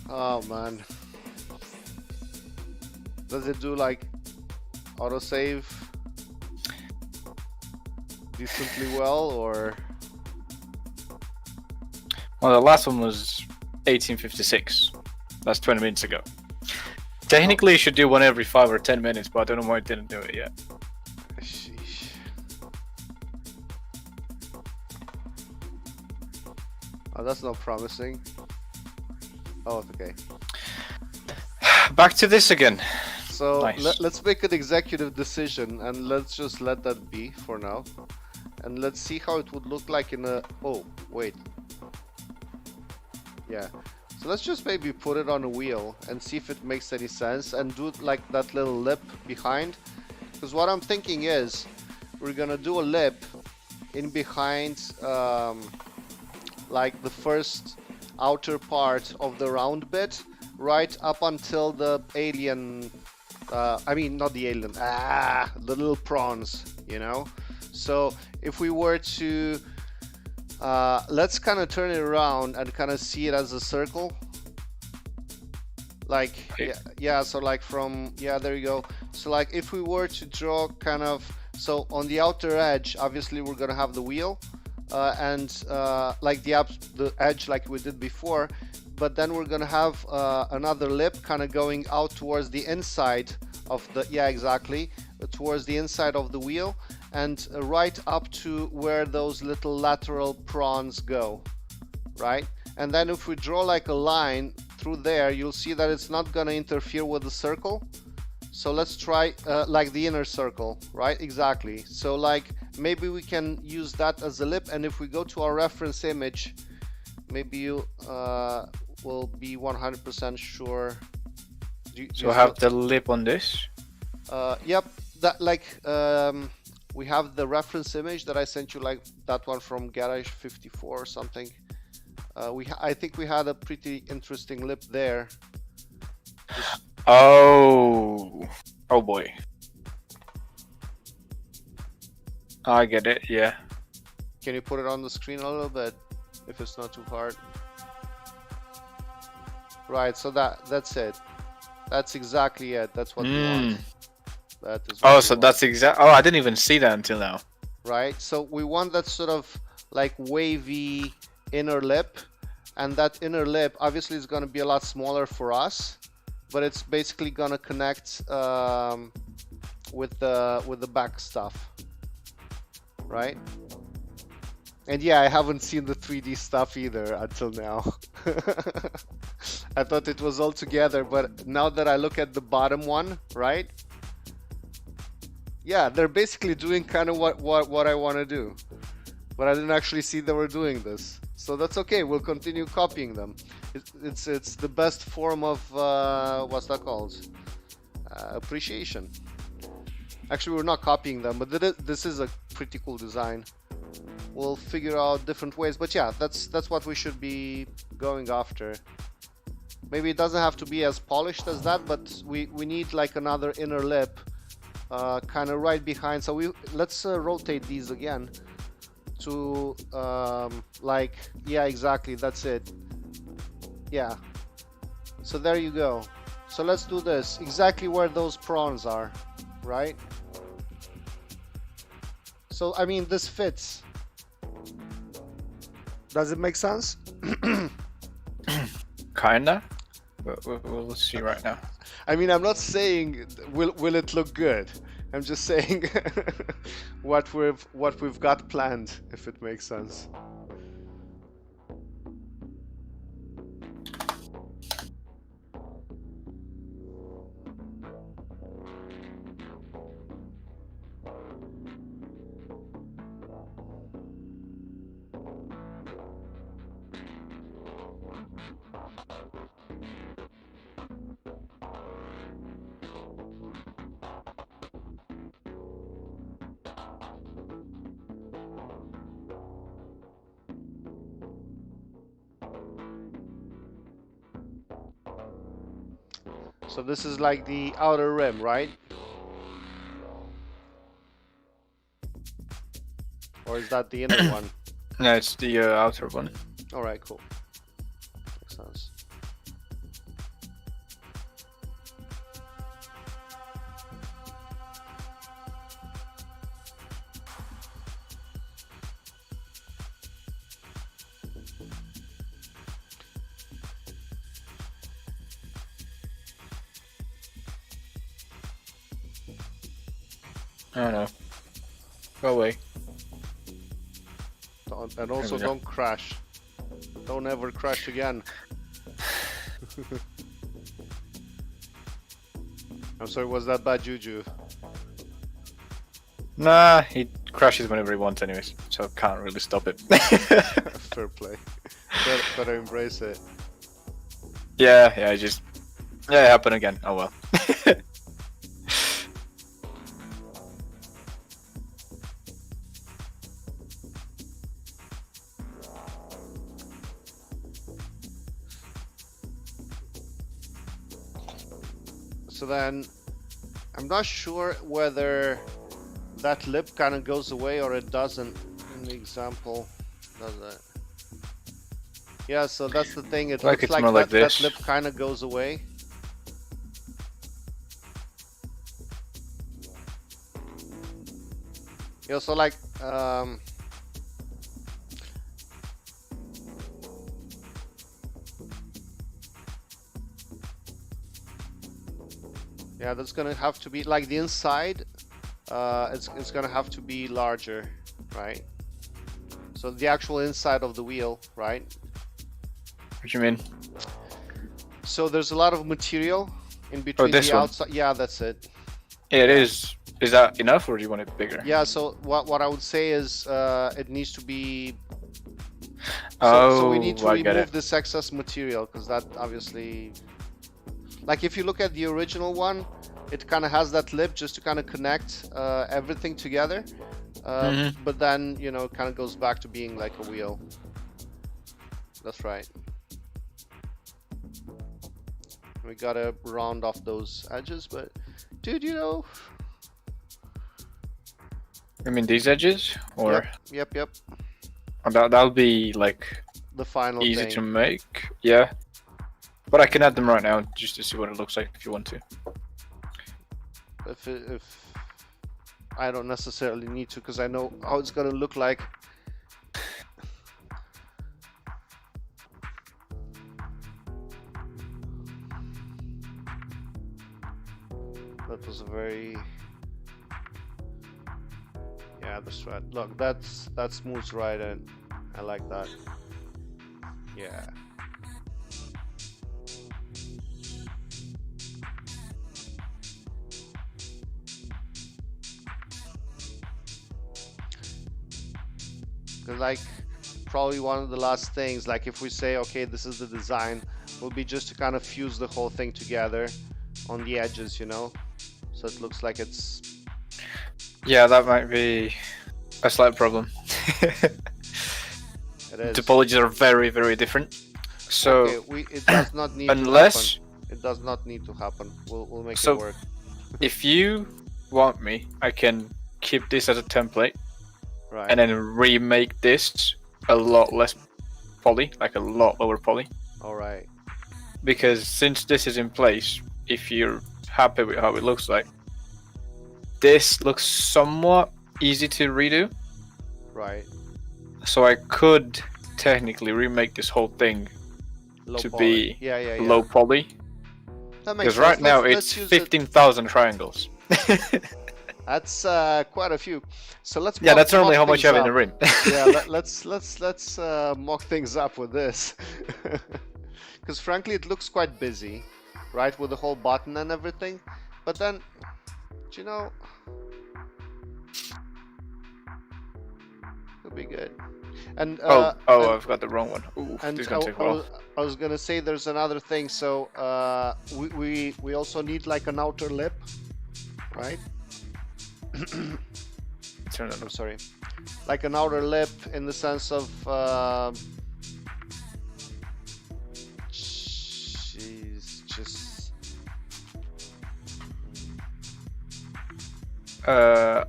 Oh man. Does it do like autosave decently well, or? Well, the last one was 1856. That's 20 minutes ago. Technically, it should do one every 5 or 10 minutes, but I don't know why it didn't do it yet. Sheesh. Oh, that's not promising. Oh, okay. back to this again. So Nice. let's make an executive decision and let's just let that be for now. And let's see how it would look like in a... Oh, wait. Yeah. So let's just maybe put it on a wheel and see if it makes any sense and do like that little lip behind. Because what I'm thinking is we're gonna do a lip in behind like the first outer part of the round bit right up until the alien I mean not the alien, the little prawns, you know. So if we were to let's kind of turn it around and kind of see it as a circle, like yeah, so like from, yeah, there you go. So like if we were to draw kind of, so on the outer edge obviously we're gonna have the wheel and like the edge like we did before, but then we're gonna have another lip kind of going out towards the inside of the, yeah, exactly, towards the inside of the wheel, and right up to where those little lateral prawns go, right? And then if we draw like a line through there, you'll see that it's not gonna interfere with the circle. So let's try like the inner circle, right? Exactly. So like maybe we can use that as a lip, and if we go to our reference image, maybe you will be 100% sure. So have the lip on this? Yep, that like we have the reference image that I sent you, like that one from Garage 54 or something. I think we had a pretty interesting lip there. Oh boy. I get it, yeah. Can you put it on the screen a little bit if it's not too hard? Right, so that's it. That's exactly it. That's what we want. That is what so that's exact. Oh, I didn't even see that until now. Right, so we want that sort of like wavy inner lip, and that inner lip obviously is going to be a lot smaller for us, but it's basically going to connect with the back stuff, right? And yeah, I haven't seen the 3D stuff either until now. I thought it was all together, but now that I look at the bottom one, right? Yeah, they're basically doing kind of what I want to do, but I didn't actually see they were doing this. So that's okay. We'll continue copying them. It's the best form of what's that called? Appreciation. Actually, we're not copying them, but this is a pretty cool design. We'll figure out different ways, but yeah, that's what we should be going after. Maybe it doesn't have to be as polished as that, but we need like another inner lip kind of right behind. So let's rotate these again to like, yeah, exactly, that's it. Yeah, so there you go. So let's do this exactly where those prawns are, right? So I mean, this fits. Does it make sense? Kinda. We'll see right now. I mean, I'm not saying will it look good. I'm just saying what we've got planned, if it makes sense. So this is like the outer rim, right? Or is that the inner one? No, it's the outer one. All right, cool. Makes sense. Oh no. Go away. And also don't crash. Don't ever crash again. I'm sorry, was that bad juju? Nah, he crashes whenever he wants anyways, so can't really stop it. Fair play. Better embrace it. Yeah, it happened again. Oh well. So then, I'm not sure whether that lip kind of goes away or it doesn't. In the example, does it? Yeah, so that's the thing. It looks like that lip kind of goes away. Yeah, so like, yeah, that's gonna have to be like the inside. It's gonna have to be larger, right? So the actual inside of the wheel, right? What do you mean? So there's a lot of material in between the outside. Yeah, that's it. Yeah, it is. Is that enough, or do you want it bigger? Yeah. So what I would say is it needs to be. So we need to remove this excess material because that obviously, like if you look at the original one, it kind of has that lip just to kind of connect everything together. But then, you know, it kind of goes back to being like a wheel. That's right. We gotta round off those edges, but dude, you know. I mean these edges, or yep. That'll be like the final easy thing to make. Yeah, but I can add them right now just to see what it looks like if you want to. If I don't necessarily need to, because I know how it's gonna look like. That was a very, yeah, that's right. Look, that smooths right in. I like that. Yeah. Like probably one of the last things, like if we say okay, this is the design, will be just to kind of fuse the whole thing together on the edges, you know, so it looks like it's. Yeah, that might be a slight problem. It is. Topologies are very, very different, so okay, it does not need unless to happen. It does not need to happen. We'll make so it work. If you want me, I can keep this as a template. Right. And then remake this a lot less poly, like a lot lower poly. Alright. Because since this is in place, if you're happy with how it looks like, this looks somewhat easy to redo. Right. So I could technically remake this whole thing to be low poly. That makes because sense. right now it's 15,000 triangles. That's quite a few. So let's. Yeah, that's normally how much you have in the rim. Yeah, let's mock things up with this, because frankly it looks quite busy, right, with the whole button and everything. But then, you know, it'll be good. And I've got the wrong one. Ooh, and this is gonna take a while. I was gonna say there's another thing. So we also need like an outer lip, right? I'm sorry, like an outer lip in the sense of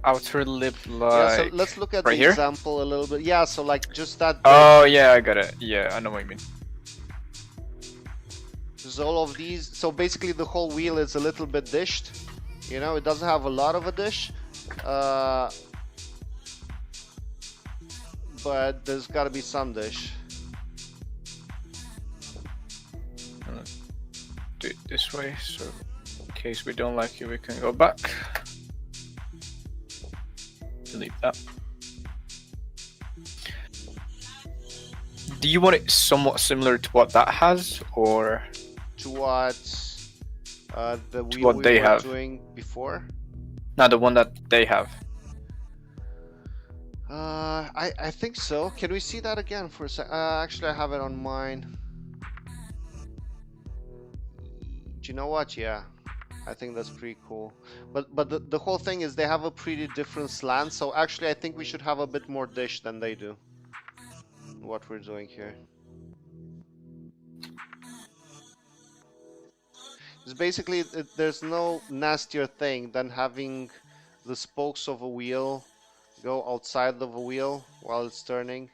outer lip, like yeah, so let's look at right the here? example a little bit. Yeah, so like just that bit. Oh yeah, I got it. Yeah, I know what you mean. There's all of these, so basically the whole wheel is a little bit dished, you know, it doesn't have a lot of a dish, but there's got to be some dish. Do it this way, so in case we don't like it, we can go back. Delete that. Do you want it somewhat similar to what that has, or to what? The to wheel what we they were have. doing before? Not the one that they have. I think so. Can we see that again for a sec? Actually, I have it on mine. Do you know what? Yeah, I think that's pretty cool. But the whole thing is they have a pretty different slant. So actually, I think we should have a bit more dish than they do. What we're doing here. It's basically there's no nastier thing than having the spokes of a wheel go outside of a wheel while it's turning.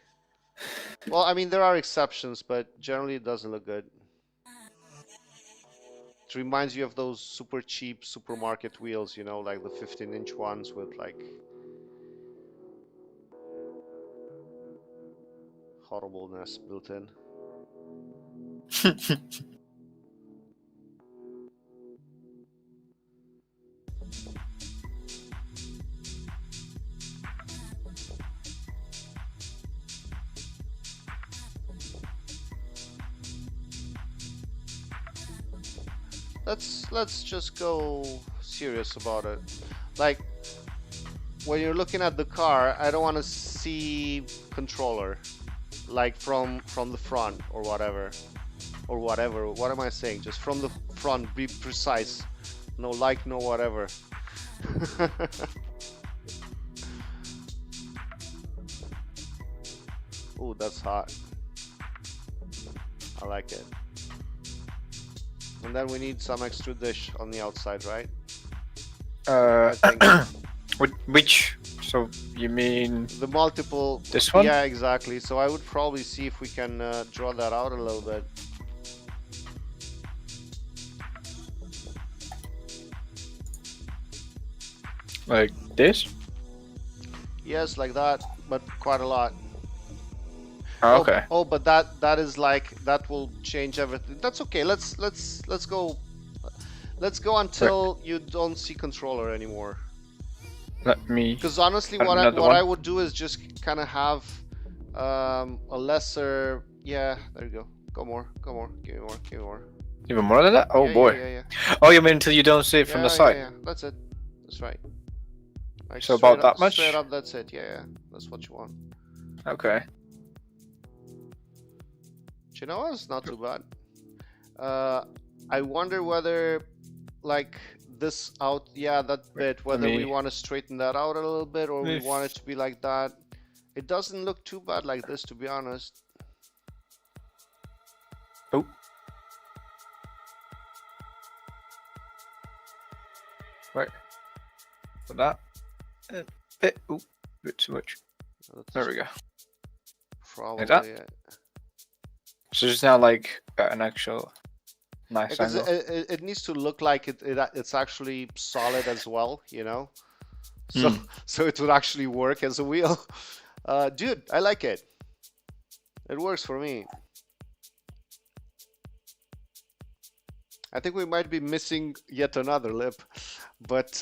Well, I mean, there are exceptions, but generally it doesn't look good. It reminds you of those super cheap supermarket wheels, you know, like the 15-inch ones with like horribleness built in. Let's just go serious about it. Like when you're looking at the car, I don't want to see controller like from the front or whatever. Or whatever. What am I saying? Just from the front, be precise. No like, no whatever. Ooh, that's hot. I like it. And then we need some extra dish on the outside, right? I think Which? So you mean the multiple. this one? Yeah, exactly. So I would probably see if we can draw that out a little bit. Like this? Yes, like that, but quite a lot. Oh, okay. Oh, but that is like that will change everything. That's okay. Let's go. Let's go until you don't see controller anymore. Let me. Because honestly, what I would do is just kind of have a lesser. Yeah, there you go. Go more. Give me more. Give me more. Even more than that? Oh Yeah, boy. Yeah. Oh, you mean until you don't see it from the side? Yeah. That's it. That's right. Like so about that much? Straight up, that's it. Yeah. That's what you want. Okay. Do you know what? It's not too bad. I wonder whether, like this out, yeah, that bit, whether we want to straighten that out a little bit or we want it to be like that. It doesn't look too bad like this, to be honest. Oh. Right. For that. A bit. Ooh, a bit too much. There we go. Probably. Like that? So it's now like an actual nice angle. It needs to look like it's actually solid as well, you know. So it would actually work as a wheel. Dude, I like it. It works for me. I think we might be missing yet another lip, but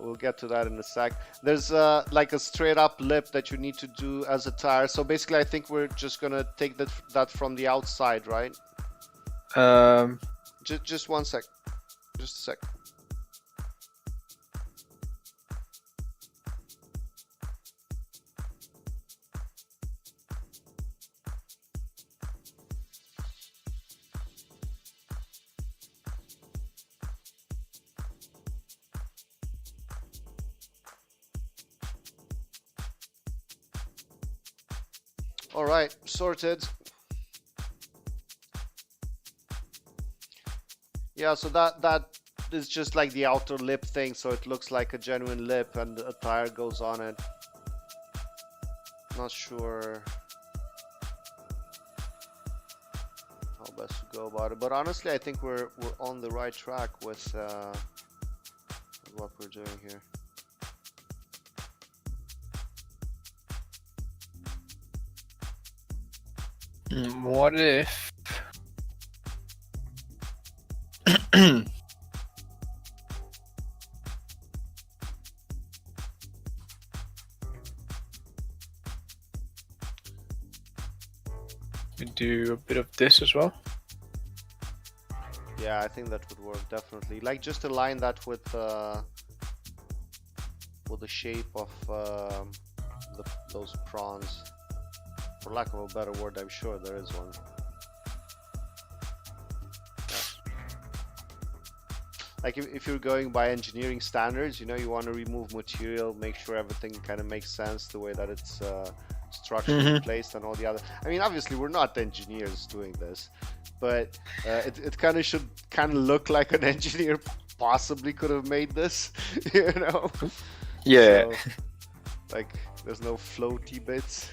we'll get to that in a sec. There's like a straight up lip that you need to do as a tire. So basically, I think we're just gonna take that from the outside, right? Just one sec. Just a sec. All right, sorted. Yeah, so that is just like the outer lip thing, so it looks like a genuine lip and a tire goes on it. Not sure how best to go about it, but honestly, I think we're on the right track with what we're doing here. What if we do a bit of this as well? Yeah, I think that would work definitely. Like just align that with the shape of those prawns. For lack of a better word, I'm sure there is one. Like if you're going by engineering standards, you know, you want to remove material, make sure everything kind of makes sense the way that it's structurally placed and all the other. I mean, obviously we're not engineers doing this, but it kind of should kind of look like an engineer possibly could have made this, you know? Yeah. So, like there's no floaty bits.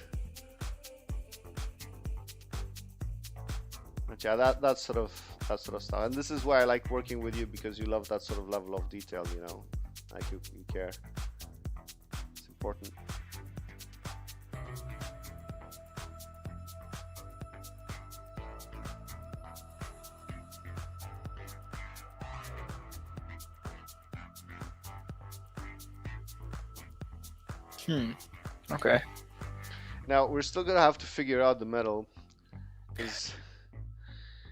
But yeah, that sort of stuff, and this is why I like working with you, because you love that sort of level of detail, you know, like you care. It's important. Okay. Now we're still gonna have to figure out the metal, because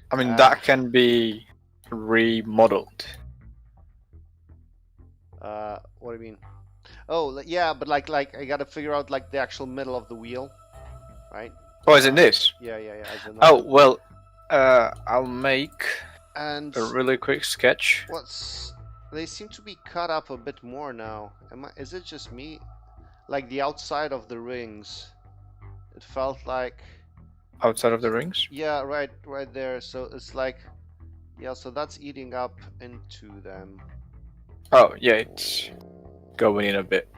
I mean, that can be remodeled. what do you mean? Oh, yeah, but like I gotta figure out like the actual middle of the wheel, right? Oh, is it this? Yeah. As in Oh, well, I'll make and a really quick sketch. They seem to be cut up a bit more now. Is it just me? Like the outside of the rings, it felt like Outside of the rings? Yeah, right there. So it's like, yeah, so that's eating up into them. Oh, yeah, it's going in a bit.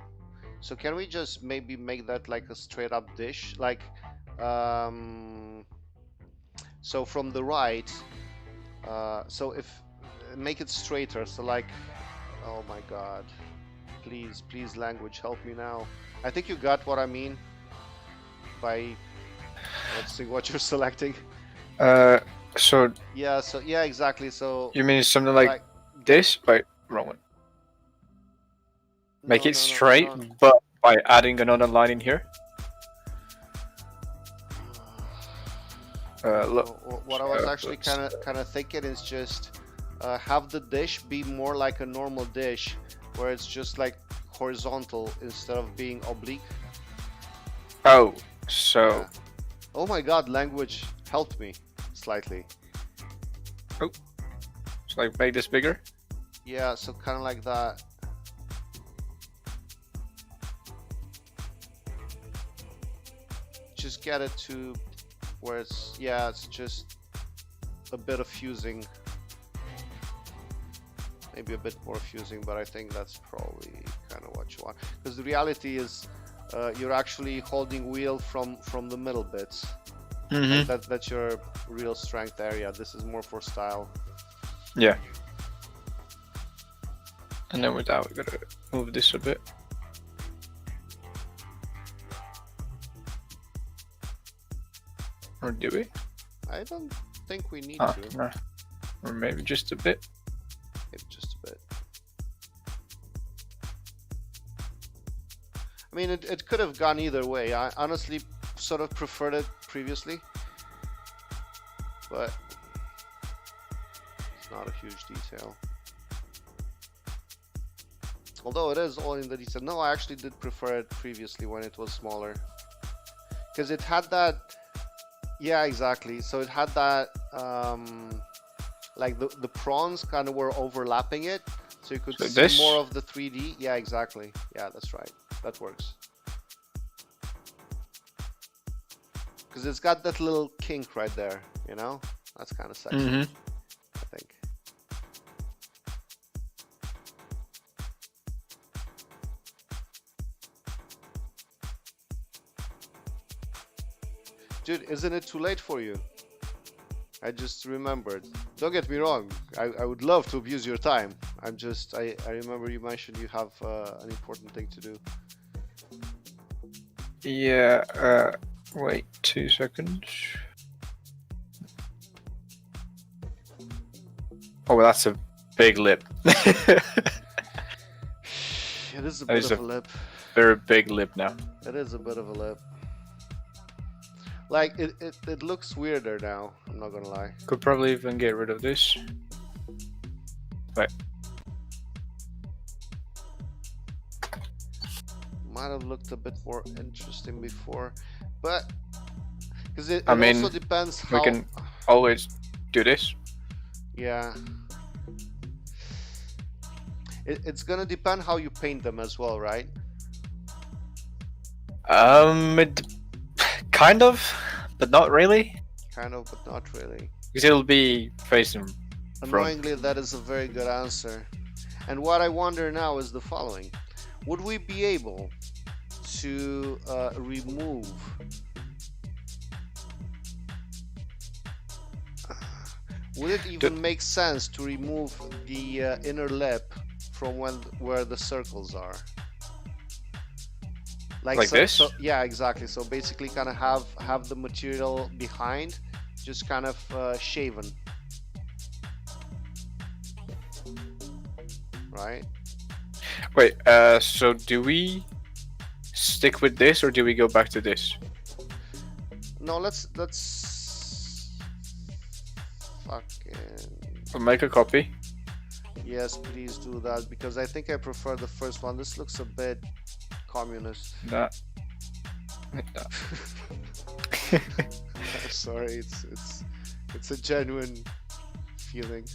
So can we just maybe make that like a straight up dish? Like, so from the right, so make it straighter. So like, oh my God, please, language, help me now. I think you got what I mean by, let's see what you're selecting. So yeah, exactly. So you mean something like this? Wait, wrong one. Make it straight, but by adding another line in here. Look, what I was actually kind of thinking is just have the dish be more like a normal dish, where it's just like horizontal instead of being oblique. Oh, so. Yeah. Oh my God, language helped me slightly. Oh, so like make this bigger? Yeah, so kind of like that. Just get it to where it's, yeah, it's just a bit of fusing. Maybe a bit more fusing, but I think that's probably kind of what you want. Because the reality is, you're actually holding wheel from the middle bits. Mm-hmm. That's your real strength area. This is more for style. Yeah. And then with that, we gotta move this a bit. Or do we? I don't think we need to. No. Or maybe just a bit. Maybe just a bit. I mean, it could have gone either way. I honestly sort of preferred it previously, but it's not a huge detail. Although it is all in the detail. No, I actually did prefer it previously when it was smaller, because it had that. Yeah, exactly. So it had that, like the prawns kind of were overlapping it, so you could see more of the 3D. Yeah, exactly. Yeah, that's right. That works. Because it's got that little kink right there, you know? That's kind of sexy, I think. Dude, isn't it too late for you? I just remembered. Don't get me wrong. I would love to abuse your time. I remember you mentioned you have an important thing to do. Yeah, wait 2 seconds. Oh, well, that's a big lip. It is a bit of a lip. Very big lip now. It is a bit of a lip. Like, it looks weirder now, I'm not gonna lie. Could probably even get rid of this. Right. Might have looked a bit more interesting before, but because it I also mean, depends we how. can always do this. Yeah. It's gonna depend how you paint them as well, right? It, kind of, but not really, Kind of, but not really. because it'll be facing front. Annoyingly, that is a very good answer. And what I wonder now is the following. Would we be able to remove... Would it even make sense to remove the inner lip from where the circles are? Like this? So, yeah, exactly. So basically kind of have the material behind, just kind of shaven. Right? Wait, so do we stick with this or do we go back to this? No, let's fucking... We'll make a copy. Yes, please do that, because I think I prefer the first one. This looks a bit communist. That. I'm sorry, it's a genuine feeling.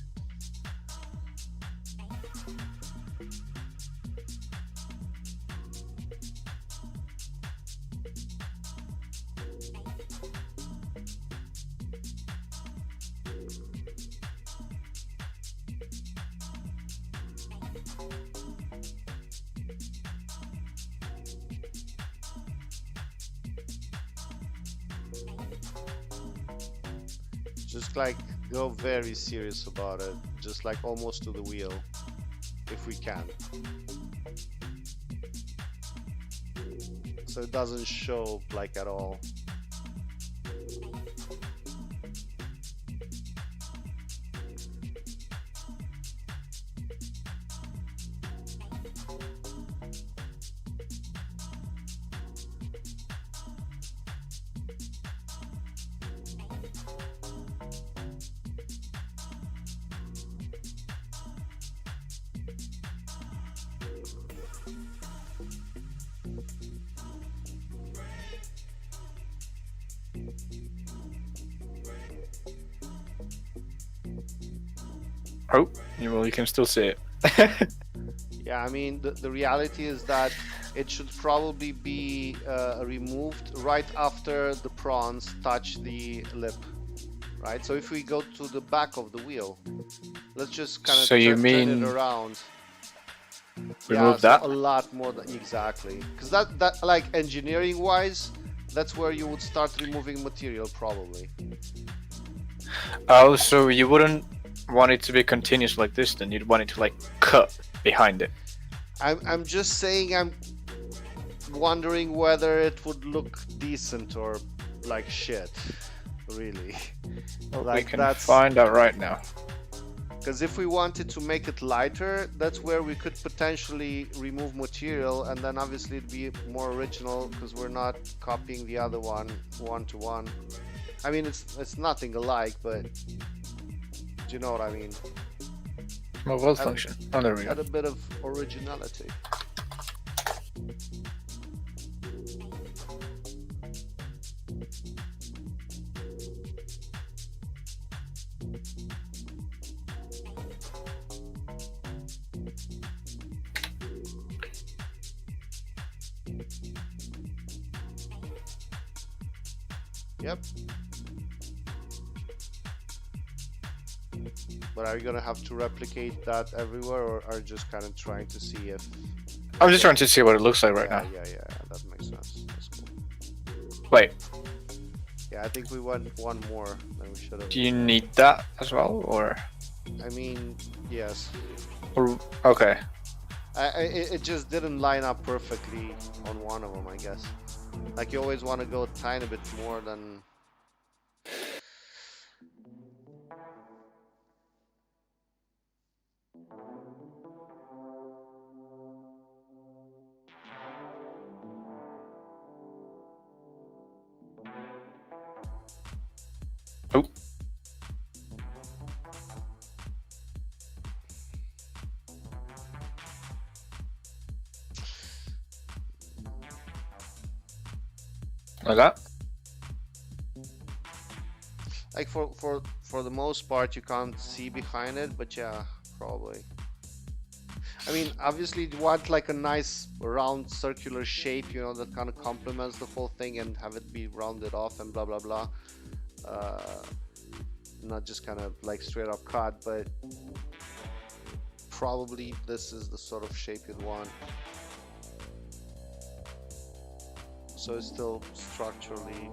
Just like go very serious about it, just like almost to the wheel, if we can. So it doesn't show like at all. Oh, well, you can still see it. Yeah, I mean, the reality is that it should probably be removed right after the prawns touch the lip, right? So if we go to the back of the wheel, let's just kind of So you turn mean it around. remove so that? a lot more than exactly, because that like engineering wise, that's where you would start removing material probably. Oh, so you wouldn't want it to be continuous like this, then you'd want it to like cut behind it. I'm just saying, I'm wondering whether it would look decent or like shit, really. Well, Like, we can that's... find out right now. Because if we wanted to make it lighter, that's where we could potentially remove material, and then obviously it'd be more original because we're not copying the other one to one. I mean, it's nothing alike, but do you know what I mean? Mobile function. Oh, there we Add go. a bit of originality. Yep. But are you gonna have to replicate that everywhere, or are you just kind of trying to see if... I'm just trying to see what it looks like right now. Yeah, that makes sense. That's cool. Wait, Yeah, I think we went one more than we should have. do you need that as well, or? I mean, yes. Or okay. It just didn't line up perfectly on one of them, I guess. Like, you always want to go a tiny bit more than... Oh. Like that? Like for the most part, you can't see behind it, but yeah, probably. I mean, obviously you want like a nice round circular shape, you know, that kind of complements the whole thing and have it be rounded off and blah blah blah. Not just kind of like straight up cut, but probably this is the sort of shape you'd want. So it's still structurally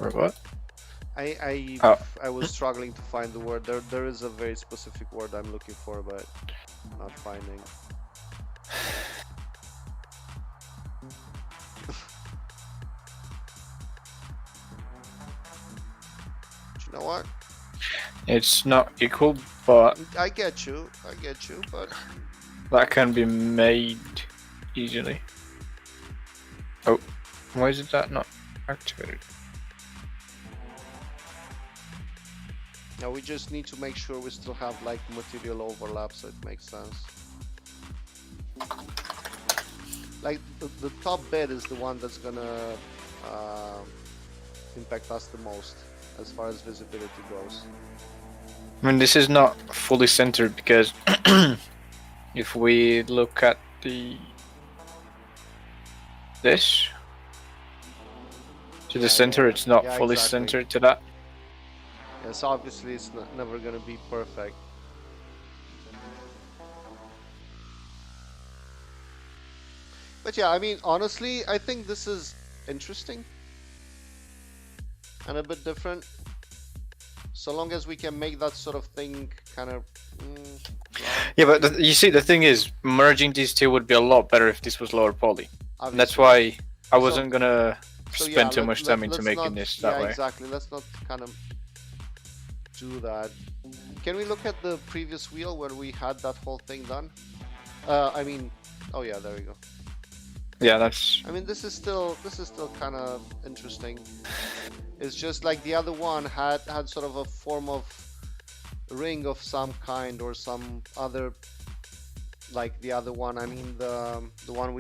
Or what? I was struggling to find the word. There is a very specific word I'm looking for, but not finding. You know what? It's not equal, but I get you, but that can be made easily. Oh, why is it that not activated? now we just need to make sure we still have like material overlap, so it makes sense. Like the top bit is the one that's gonna impact us the most as far as visibility goes. I mean, this is not fully centered because if we look at this to the center, it's not fully exactly. centered to that. Yes, obviously it's never gonna be perfect. But yeah, I mean, honestly, I think this is interesting and a bit different. So long as we can make that sort of thing kind of. Yeah, but you see, the thing is, merging these two would be a lot better if this was lower poly. That's why I wasn't gonna spend too much time into making this that way. Exactly. Let's not kind of do that. Can we look at the previous wheel where we had that whole thing done? I mean, oh yeah, there we go. Yeah, that's. I mean, this is still kind of interesting. It's just like the other one had sort of a form of ring of some kind or some other, like the other one. I mean, the one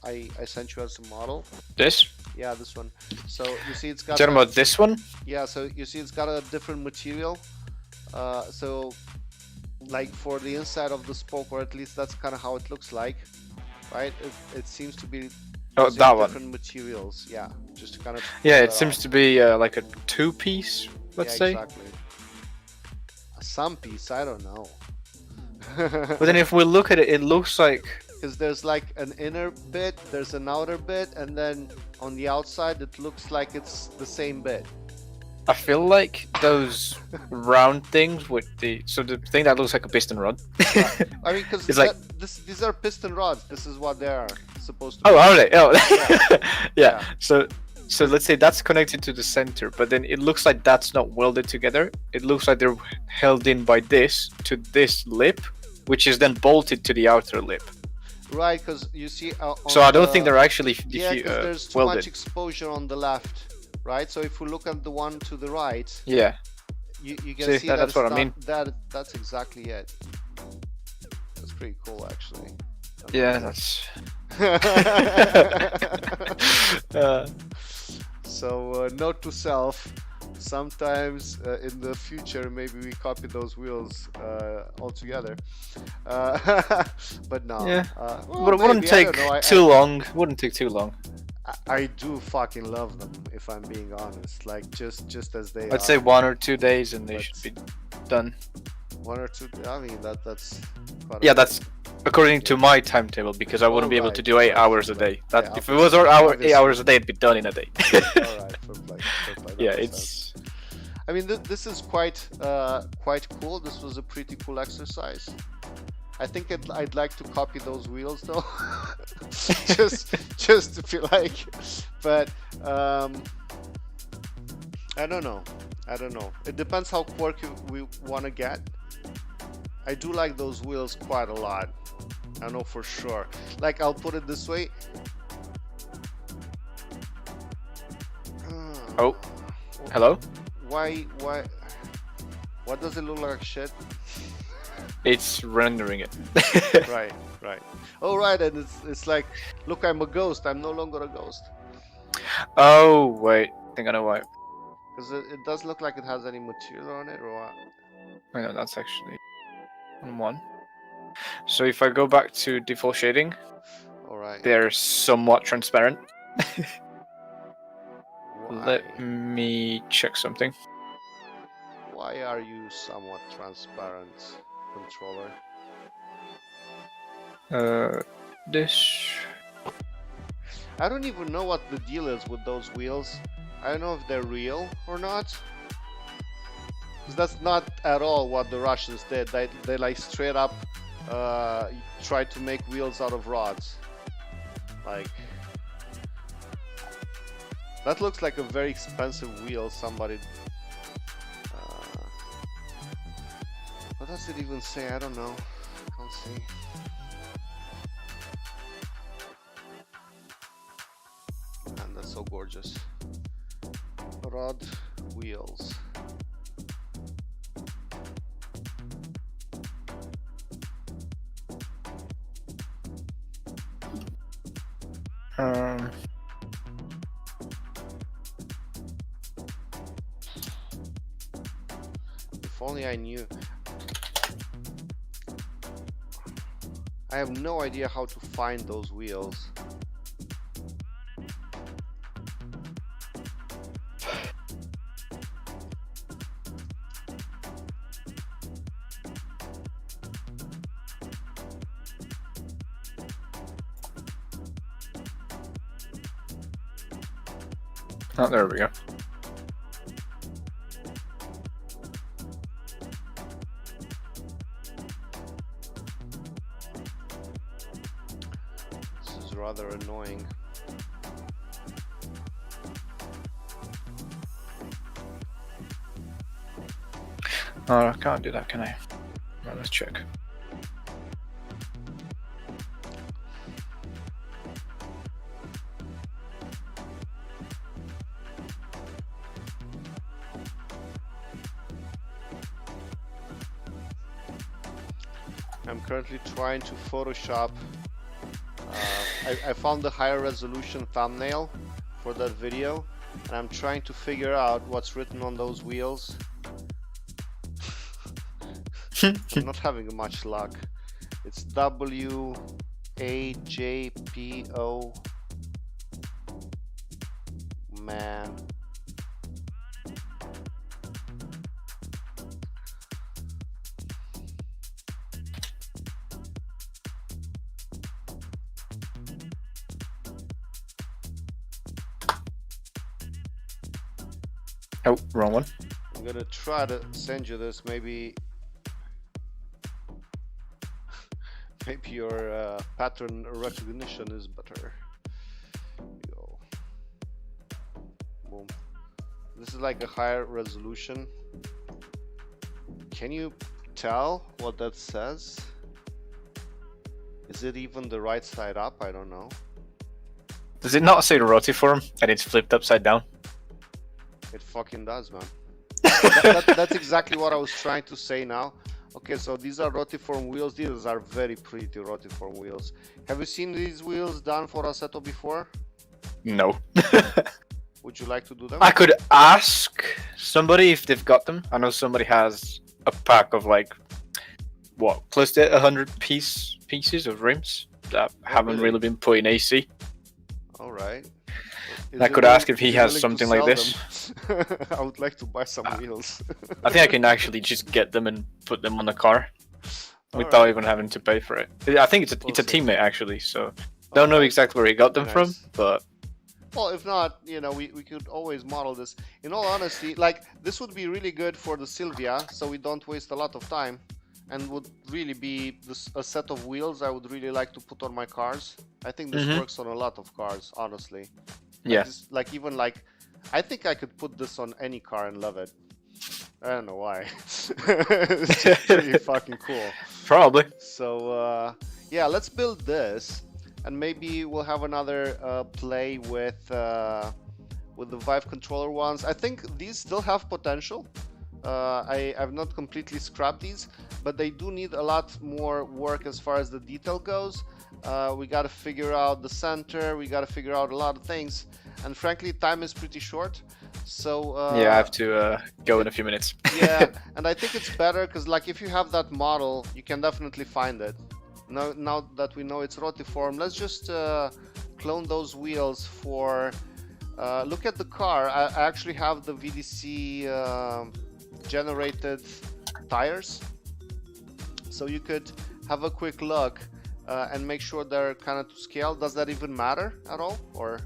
I sent you as a model. This? Yeah, this one. So you see, it's got. Talking about this one? Yeah. So you see, it's got a different material. So, like for the inside of the spoke, or at least that's kind of how it looks like, right? It seems to be. Oh, that one. Different materials, yeah, just to kind of. Yeah, it seems to be like a two-piece, let's say. Exactly. Some piece, I don't know. But then if we look at it, it looks like. Because there's like an inner bit, there's an outer bit, and then on the outside it looks like it's the same bit. I feel like those round things with the thing that looks like a piston rod. I mean, because these are piston rods. This is what they are supposed to be. Oh, are they? Oh, yeah. So let's say that's connected to the center, but then it looks like that's not welded together. It looks like they're held in by this to this lip, which is then bolted to the outer lip. Right, because you see. So I don't think they're actually there's too welded. much exposure on the left. Right, so if we look at the one to the right, yeah, you can see that's what I mean. That's exactly it. That's pretty cool, actually. Yeah, that's. So note to self: sometimes in the future, maybe we copy those wheels altogether. But no. Yeah. Well, but it wouldn't take too long. Wouldn't take too long. I do fucking love them, if I'm being honest. Like just as they. I'd say 1 or 2 days, and they should be done. 1 or 2. I mean that's. Yeah, that's according to my timetable, because I wouldn't be able to do 8 hours a day. That if it was 8 hours a day, it'd be done in a day. All right, fair play. Yeah, it's. I mean, this is quite cool. This was a pretty cool exercise. I think I'd like to copy those wheels though, just to feel like, but I don't know. It depends how quirky we want to get. I do like those wheels quite a lot. I know for sure. Like, I'll put it this way. Oh, hello. Why? What does it look like shit? It's rendering it. Right, right. Oh, right, and it's like, look, I'm a ghost. I'm no longer a ghost. Oh, wait. I think I know why. Because it does look like it has any material on it, or what? I know that's actually on one. So if I go back to default shading, Alright. they're somewhat transparent. Why? Let me check something. Why are you somewhat transparent, controller? This. I don't even know what the deal is with those wheels. I don't know if they're real or not. Because that's not at all what the Russians did. They like straight up tried to make wheels out of rods. Like, that looks like a very expensive wheel somebody... what does it even say? I don't know. Can't see. Man, that's so gorgeous. Rod wheels. If only I knew. I have no idea how to find those wheels. Oh, there we go. This is rather annoying. Oh, I can't do that, can I? Right, let's check. I'm currently trying to Photoshop. I found the higher resolution thumbnail for that video, and I'm trying to figure out what's written on those wheels. I'm not having much luck. It's WAJPO. Man. Oh, wrong one. I'm gonna try to send you this. Maybe your pattern recognition is better. Here we go. Boom. This is like a higher resolution. Can you tell what that says? Is it even the right side up? I don't know. Does it not say rotiform and it's flipped upside down? It fucking does, man. That's exactly what I was trying to say now. Okay, so these are rotiform wheels. These are very pretty rotiform wheels. Have you seen these wheels done for Assetto before? No. Would you like to do them? I could ask somebody if they've got them. I know somebody has a pack of like, what, close to 100 pieces of rims that haven't really been put in AC. All right. I could ask if he has something like this. I would like to buy some wheels. I think I can actually just get them and put them on the car without even having to pay for it. I think it's a teammate actually, so don't know exactly where he got them from, but well, if not, you know, we could always model this. In all honesty, like, this would be really good for the Silvia, so we don't waste a lot of time, and would really be a set of wheels I would really like to put on my cars. I think this works on a lot of cars, honestly. Yeah. Like even like, I think I could put this on any car and love it. I don't know why. It's just pretty fucking cool. Probably. So yeah, let's build this, and maybe we'll have another play with the Vive controller ones. I think these still have potential. I've not completely scrapped these, but they do need a lot more work as far as the detail goes. We got to figure out the center, we got to figure out a lot of things, and frankly time is pretty short. So yeah, I have to go in a few minutes. yeah, and I think it's better because like if you have that model, you can definitely find it. Now that we know it's rotiform, let's just clone those wheels for look at the car. I actually have the VDC generated tires, so you could have a quick look and make sure they're kind of to scale. Does that even matter at all, or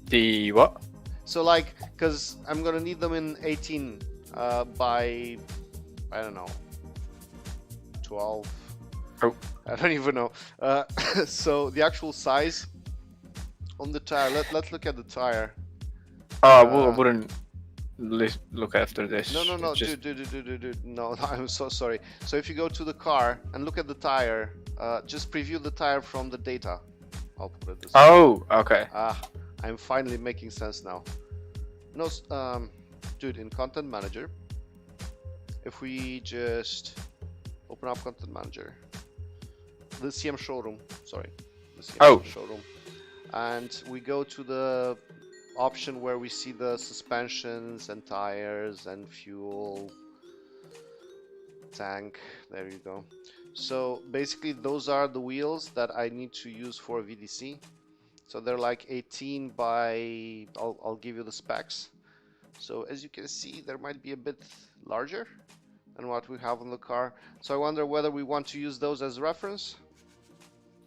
The what? so like because I'm gonna need them in 18 by I don't know 12. Oh. I don't even know. So the actual size on the tire. Let's look at the tire. Oh, I wouldn't look after this. No, Just... dude. No, I'm so sorry. So if you go to the car and look at the tire, just preview the tire from the data. I'll put it this way. Oh, okay. I'm finally making sense now. No, dude, in Content Manager, if we just open up Content Manager, the CM showroom, sorry, the CM showroom, and we go to the option where we see the suspensions and tires and fuel tank. There you go. So basically those are the wheels that I need to use for VDC. So they're like 18 by, I'll give you the specs. So as you can see, there might be a bit larger than what we have on the car. So I wonder whether we want to use those as reference.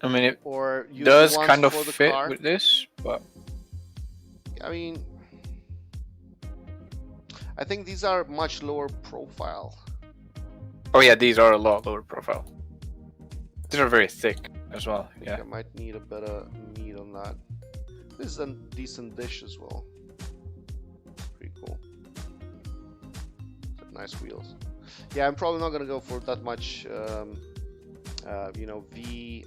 I mean, it or use does the ones kind of for the fit car. with this, but I mean, I think these are much lower profile. oh yeah, these are a lot lower profile. These are very thick as well. I think Yeah. I might need a bit of meat on that. This is a decent dish as well. Pretty cool. Nice wheels. Yeah, I'm probably not gonna go for that much. You know,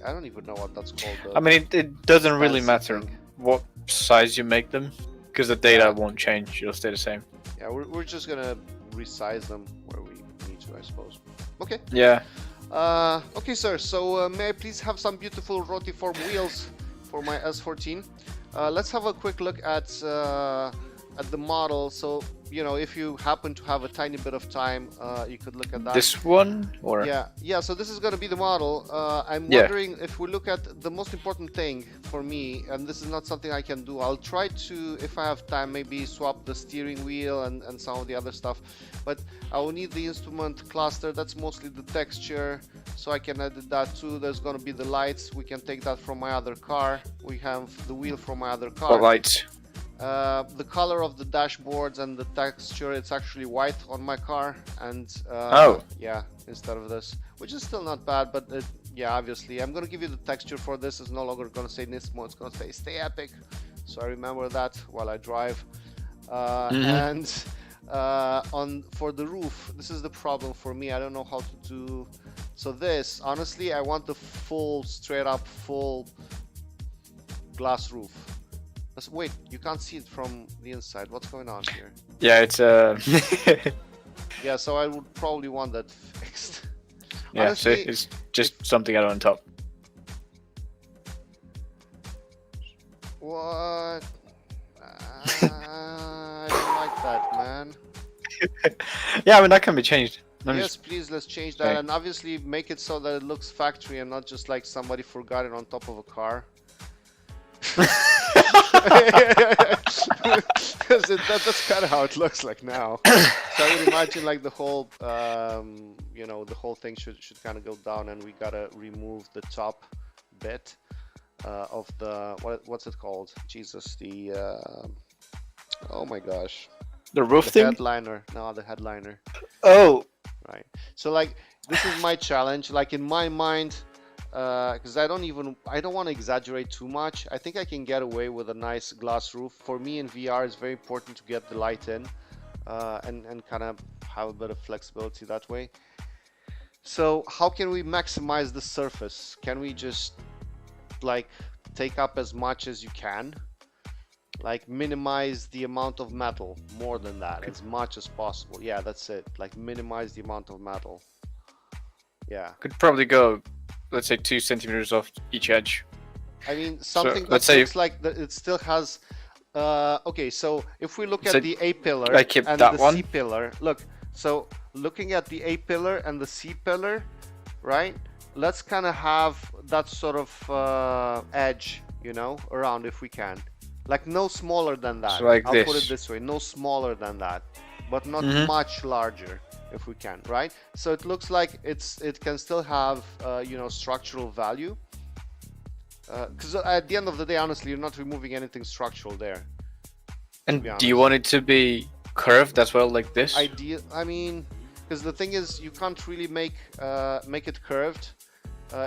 I don't even know what that's called. I mean, it doesn't really fancy matter thing. what size you make them, because the data won't change. It'll stay the same. Yeah, we're just gonna resize them where we need to, I suppose. Okay. Yeah. Okay, sir. So may I please have some beautiful rotiform wheels for my S14? Let's have a quick look at the model. So you know, if you happen to have a tiny bit of time, you could look at that. This one, or Yeah. So this is going to be the model. I'm wondering if we look at the most important thing for me, and this is not something I can do. I'll try to, if I have time, maybe swap the steering wheel and some of the other stuff. But I will need the instrument cluster. That's mostly the texture, so I can edit that too. There's going to be the lights. We can take that from my other car. We have the wheel from my other car. what lights? The color of the dashboards and the texture, it's actually white on my car, and yeah, instead of this, which is still not bad, but yeah, obviously I'm gonna give you the texture for this. It's no longer gonna say Nismo, it's gonna say Stay Epic, so I remember that while I drive. And for the roof, this is the problem for me. I don't know how to do. So this, honestly, I want the full, straight up, full glass roof. Wait, you can't see it from the inside. What's going on here? Yeah, it's Yeah, so I would probably want that fixed. yeah, Honestly, so it's just something out on top. What? I don't like that, man. Yeah, I mean that can be changed. Yes, please, let's change that, and obviously make it so that it looks factory and not just like somebody forgot it on top of a car. Because that's kind of how it looks like now. So I would imagine like the whole, you know, the whole thing should kind of go down, and we gotta remove the top bit of the what's it called? Jesus, the oh my gosh, the roof the thing. headliner. No, the headliner. Oh, right. So like this is my challenge. Like in my mind. Because I don't want to exaggerate too much. I think I can get away with a nice glass roof. For me in VR, it's very important to get the light in and kind of have a bit of flexibility that way. So how can we maximize the surface? Can we just like take up as much as you can? Like minimize the amount of metal, more than that, as much as possible. Yeah, that's it. Like minimize the amount of metal. Yeah. Could probably go, let's say, 2 centimeters off each edge. I mean, So something let's that say looks like that it still has. Okay, so if we look So at the A pillar I keep and that the one. C pillar, look. So looking at the A pillar and the C pillar, right? Let's kind of have that sort of edge, you know, around if we can. Like no smaller than that. So like I'll put it this. this way, no smaller than that, but not Mhm. much larger if we can, right? So it looks like it can still have you know, structural value. Because at the end of the day, honestly, you're not removing anything structural there. And be do you honest. want it to be curved as well, like this? I mean, because the thing is, you can't really make it curved.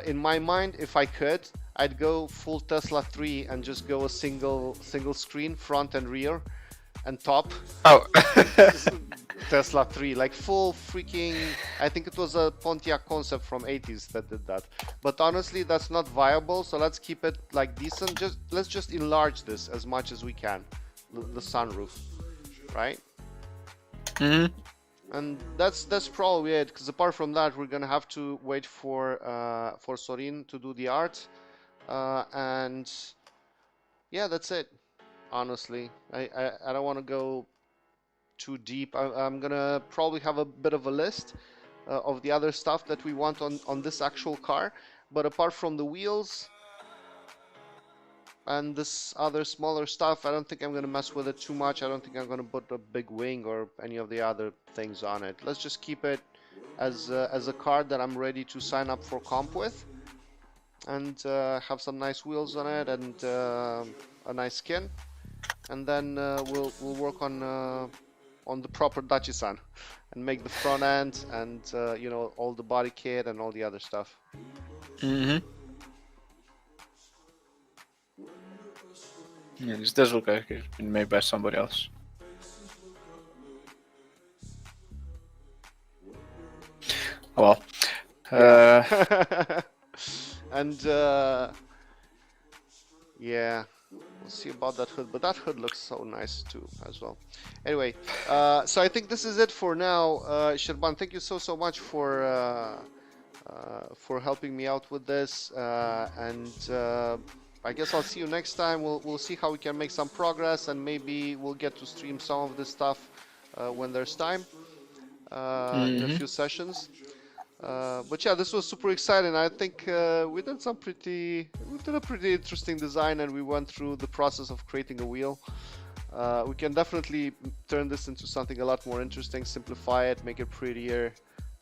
In my mind, if I could, I'd go full Tesla 3 and just go a single screen, front and rear, and top. Oh. Tesla 3, like full freaking. I think it was a Pontiac Concept from 80s that did that. But honestly, that's not viable. So let's keep it like decent. Let's just enlarge this as much as we can, the sunroof, right? Mhm. And that's probably it. Because apart from that, we're gonna have to wait for Sorin to do the art, and yeah, that's it. Honestly, I don't want to go too deep. I'm gonna probably have a bit of a list of the other stuff that we want on this actual car. But apart from the wheels and this other smaller stuff, I don't think I'm gonna mess with it too much. I don't think I'm gonna put a big wing or any of the other things on it. Let's just keep it as a car that I'm ready to sign up for comp with, and have some nice wheels on it and a nice skin, and then we'll work on the proper Dacisan and make the front end and you know, all the body kit and all the other stuff. Mhm. Yeah, this does look like it's been made by somebody else. Oh well. Yeah. And yeah, we'll see about that hood, but that hood looks so nice too as well. Anyway, so I think this is it for now. Serban, thank you so much for helping me out with this, and I guess I'll see you next time. We'll see how we can make some progress, and maybe we'll get to stream some of this stuff when there's time in a few sessions. But yeah, this was super exciting. I think we did a pretty interesting design, and we went through the process of creating a wheel. We can definitely turn this into something a lot more interesting, simplify it, make it prettier.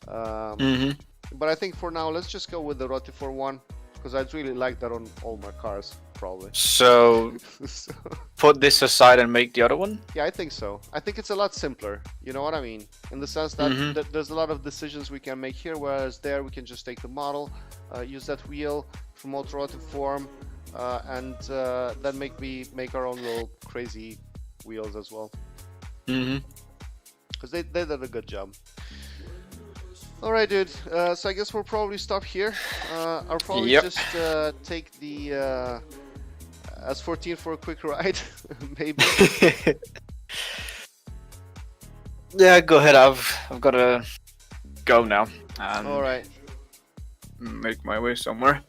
But I think for now, let's just go with the Rotifor one, because I'd really like that on all my cars, probably. So So, put this aside and make the other one? yeah, I think so. I think it's a lot simpler. You know what I mean? In the sense that there's a lot of decisions we can make here, whereas there we can just take the model, use that wheel, promote rotative form, and then make our own little crazy wheels as well. Because they did a good job. All right, dude. So I guess we'll probably stop here. I'll probably just take the S14 for a quick ride, maybe. Yeah, go ahead. I've got to go now and All right. make my way somewhere.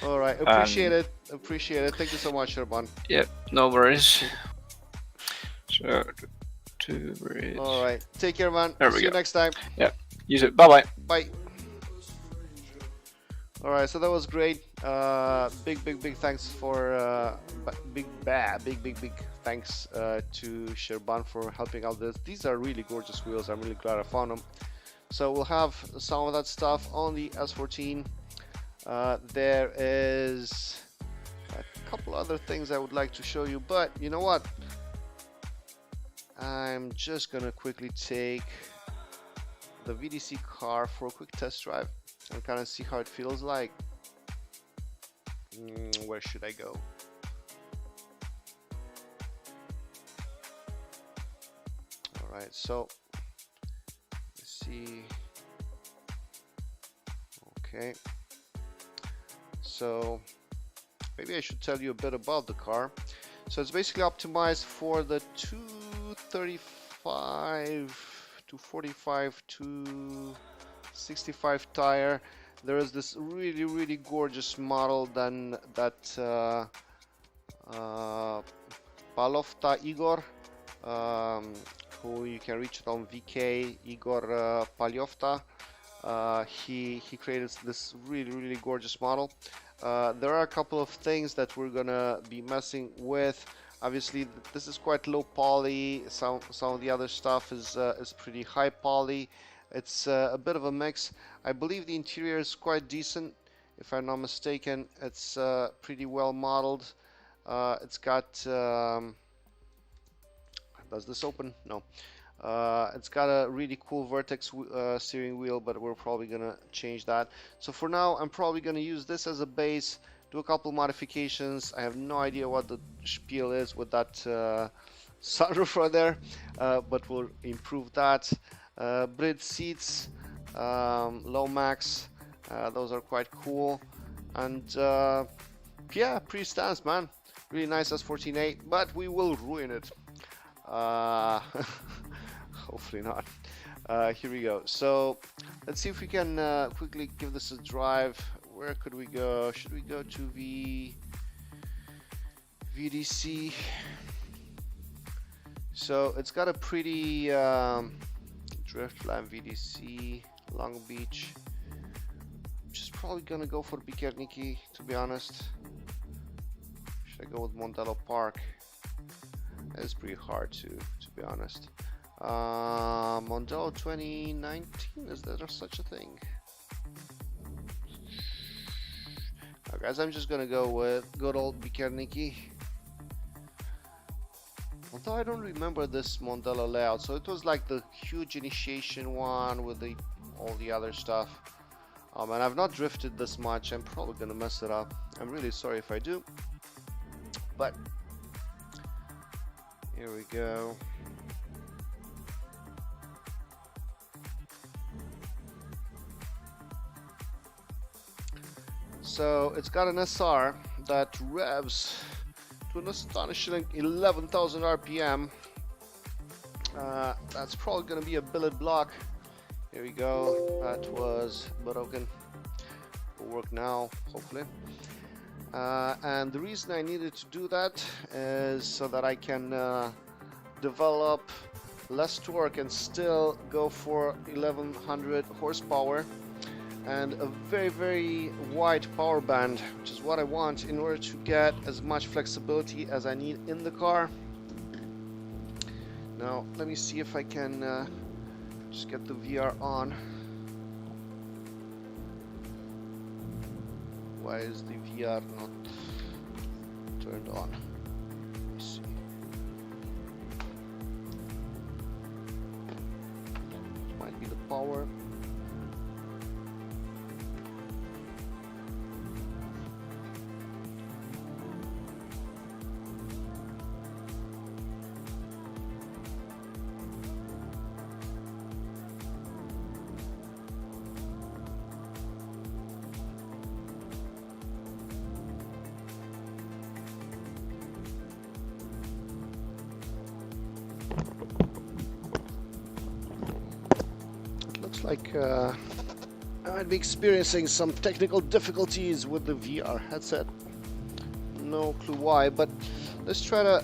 All right. Appreciate it. Appreciate it. Thank you so much, Serban. Yeah, no worries. So, two bridge. All right. Take care, man. There we See you go. next time. Yeah. Use it. Bye-bye. Bye. All right. So that was great. Big thanks for big thanks to Serban for helping out this. These are really gorgeous wheels. I'm really glad I found them. So we'll have some of that stuff on the S14. There is a couple other things I would like to show you, but you know what? I'm just gonna quickly take the VDC car for a quick test drive and kind of see how it feels like. Where should I go? All right, so let's see. Okay, so maybe I should tell you a bit about the car. So it's basically optimized for the 235 to 45 to 65 tire. There is this really gorgeous model than that Palofta Igor, who you can reach it on VK, Igor Paljofta. He created this really gorgeous model. There are a couple of things that we're gonna be messing with. Obviously, this is quite low poly. Some of the other stuff is pretty high poly. It's a bit of a mix. I believe the interior is quite decent, if I'm not mistaken. It's pretty well modeled. It's got does this open? No. It's got a really cool vertex steering wheel, but we're probably gonna change that. So for now, I'm probably gonna use this as a base, do a couple modifications. I have no idea what the spiel is with that sunroof right there, but we'll improve that. Bridge seats, low max, those are quite cool. And yeah, pretty stance, man. Really nice S14A, but we will ruin it. Hopefully not. Here we go. So let's see if we can quickly give this a drive. Where could we go? Should we go to VDC? So it's got a pretty driftland VDC, Long Beach. I'm just probably gonna go for Bikerniki, to be honest. Should I go with Mondello Park? It's pretty hard to be honest. Mondello 2019, is there such a thing? Guys, I'm just gonna go with good old Bikerniki. Although I don't remember this Mondello layout, so it was like the huge initiation one with all the other stuff. And I've not drifted this much. I'm probably gonna mess it up. I'm really sorry if I do, but here we go. So it's got an SR that revs to an astonishing 11,000 RPM. That's probably going to be a billet block. Here we go. That was broken. Will work now, hopefully. And the reason I needed to do that is so that I can develop less torque and still go for 1100 horsepower and a very wide power band, which is what I want in order to get as much flexibility as I need in the car. Now let me see if I can just get the VR on. Why is the VR not turned on? Let me see. Might be the power. Like I might be experiencing some technical difficulties with the VR headset. No clue why, but let's try to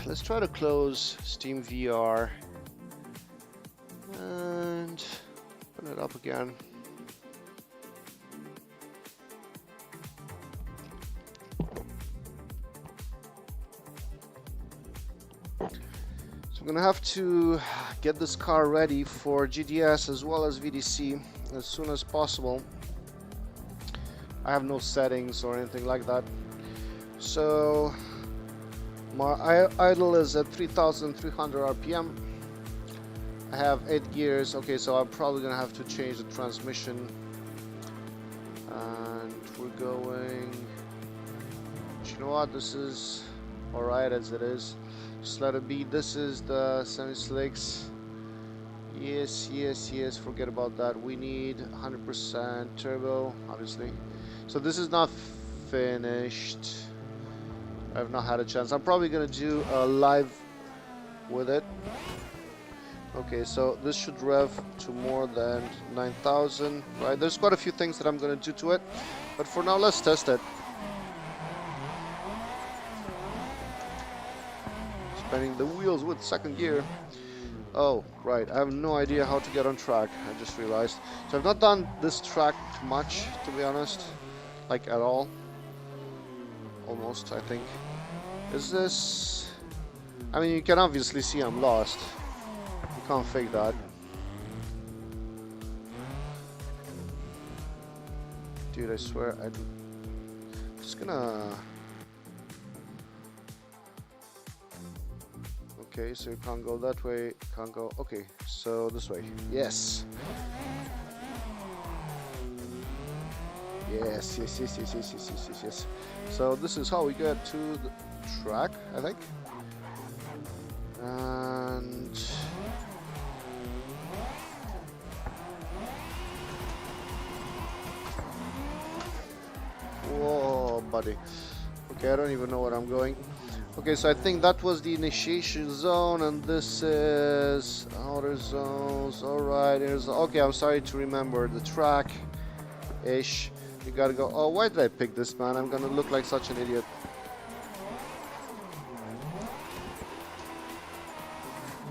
let's try to close Steam VR and open it up again. I'm gonna have to get this car ready for GDS as well as VDC as soon as possible. I have no settings or anything like that, so my idle is at 3,300 RPM. I have 8 gears. Okay, so I'm probably gonna have to change the transmission, and we're going, you know what, this is alright as it is. Just let it be. This is the semi-slicks. Yes, forget about that. We need 100% turbo, obviously. So this is not finished. I've not had a chance. I'm probably gonna do a live with it. Okay, so this should rev to more than 9,000, right? There's quite a few things that I'm gonna do to it, but for now, let's test it. Spinning the wheels with second gear. Oh, right, I have no idea how to get on track, I just realized. So I've not done this track much, to be honest, like at all. Almost, I think. Is this... I mean, you can obviously see I'm lost. You can't fake that. Dude, I swear, I'm just gonna... Okay, so you can't go that way, can't go... Okay, so this way. Yes! Yes, yes, yes, yes, yes, yes, yes, yes. So this is how we get to the track, I think. And... Whoa, buddy. Okay, I don't even know where I'm going. Okay, so I think that was the initiation zone, and this is outer zones. Alright, here's... Okay, I'm starting to remember the track-ish. You gotta go... Oh, why did I pick this, man? I'm gonna look like such an idiot.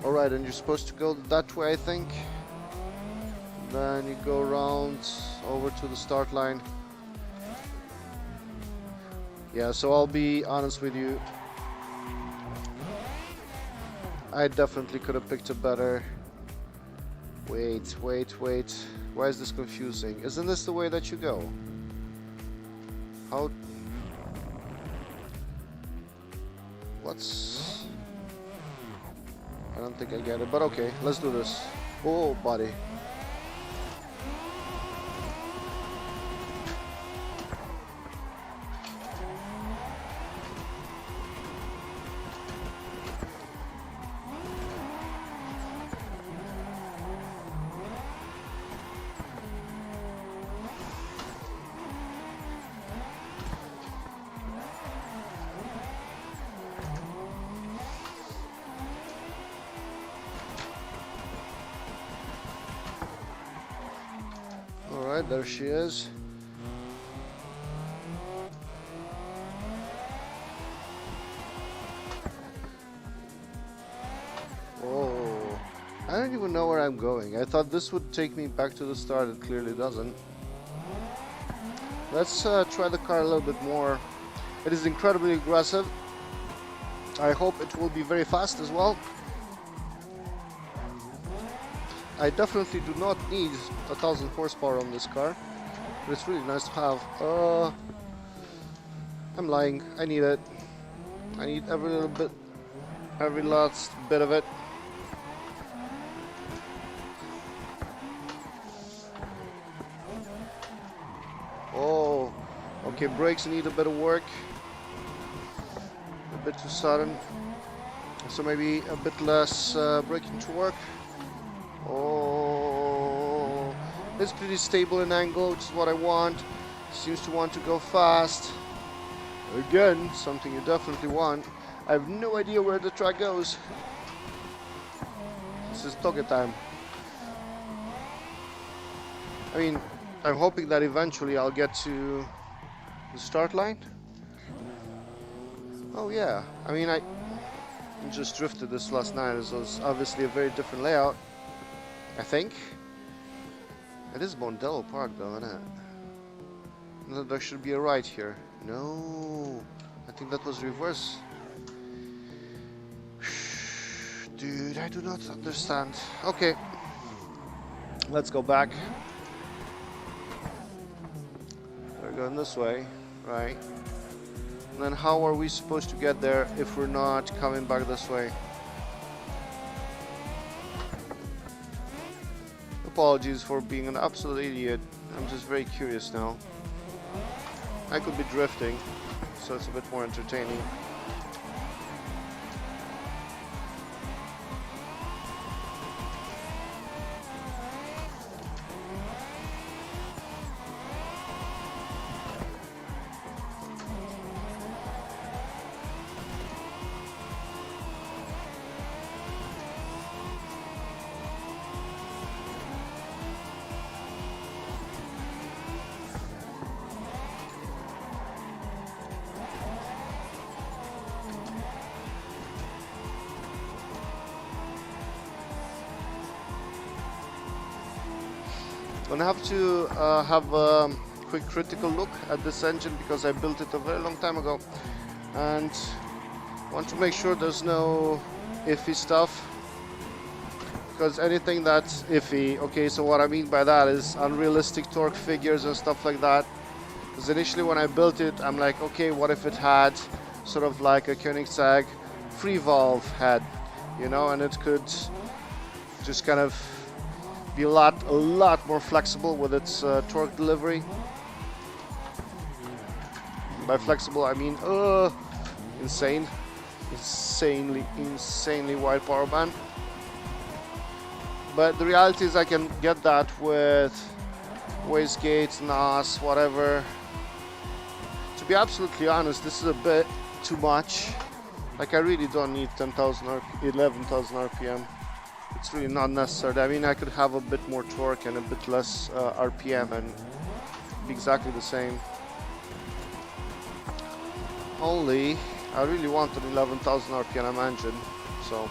Alright, and you're supposed to go that way, I think. Then you go around over to the start line. Yeah, so I'll be honest with you. I definitely could have picked a better... Wait. Why is this confusing? Isn't this the way that you go? How... What's... I don't think I get it, but okay, let's do this. Oh, buddy. Alright, there she is. Oh, I don't even know where I'm going. I thought this would take me back to the start. It clearly doesn't. Let's try the car a little bit more. It is incredibly aggressive. I hope it will be very fast as well. I definitely do not need 1,000 horsepower on this car, but it's really nice to have. I'm lying. I need it. I need every little bit, every last bit of it. Oh, okay. Brakes need a bit of work. A bit too sudden. So maybe a bit less braking to work. Oh, it's pretty stable in angle, which is what I want. Seems to want to go fast. Again, something you definitely want. I have no idea where the track goes. This is Toge time. I mean, I'm hoping that eventually I'll get to the start line. Oh yeah, I mean, I just drifted this last night. It was obviously a very different layout. I think. It is Mondello Park though, isn't it? No, there should be a right here. No, I think that was reverse. Dude, I do not understand. Okay, let's go back. We're going this way, right? And then how are we supposed to get there if we're not coming back this way? Apologies for being an absolute idiot. I'm just very curious now. I could be drifting, so it's a bit more entertaining. gonna have to have a quick critical look at this engine because I built it a very long time ago and want to make sure there's no iffy stuff, because anything that's iffy, okay, so what I mean by that is unrealistic torque figures and stuff like that. Because initially when I built it, I'm like, okay, what if it had sort of like a Koenigsegg free valve head, you know, and it could just kind of be a lot more flexible with its torque delivery. By flexible, I mean insanely wide power band. But the reality is I can get that with wastegates, NAS, whatever. To be absolutely honest, this is a bit too much. Like, I really don't need 11,000 RPM. It's really not necessary. I mean, I could have a bit more torque and a bit less RPM and be exactly the same. Only, I really want an 11,000 RPM engine, so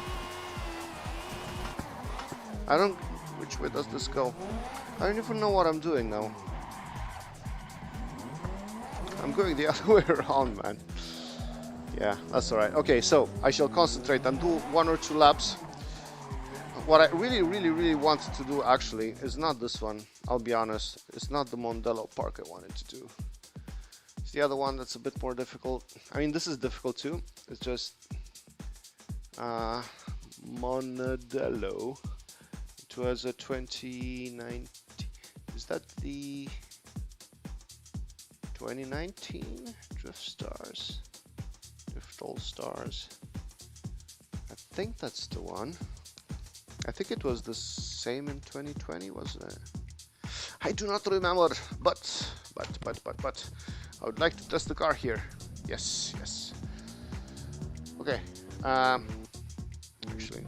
I don't... Which way does this go? I don't even know what I'm doing now. I'm going the other way around, man. Yeah, that's alright. Okay, so I shall concentrate and do 1 or 2 laps. What I really wanted to do actually is not this one, I'll be honest. It's not the Mondello Park I wanted to do. It's the other one that's a bit more difficult. I mean, this is difficult too. It's just Mondello. It was a 2019. Is that the 2019 Drift All Stars? I think that's the one. I think it was the same in 2020, wasn't it? I do not remember, but I would like to test the car here. Yes. Okay. Actually.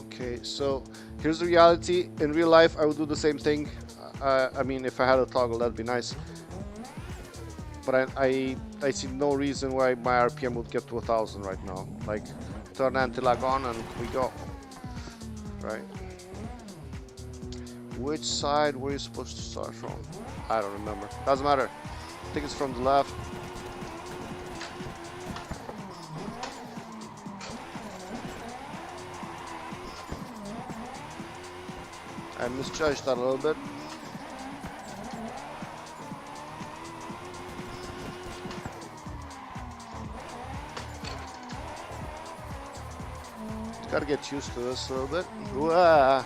Okay, so here's the reality. In real life, I would do the same thing. I mean, if I had a toggle, that'd be nice. But I see no reason why my RPM would get to 1,000 right now. Like, turn anti-lag on and we go. Right? Which side were you supposed to start from? I don't remember. Doesn't matter. I think it's from the left. I misjudged that a little bit. Gotta get used to this a little bit. Wah.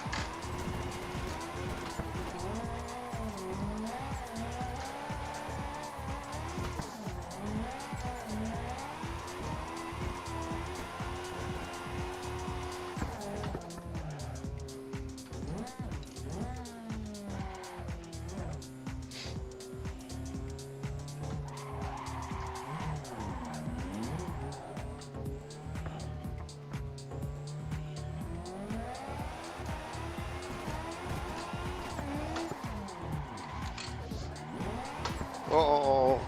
Oh.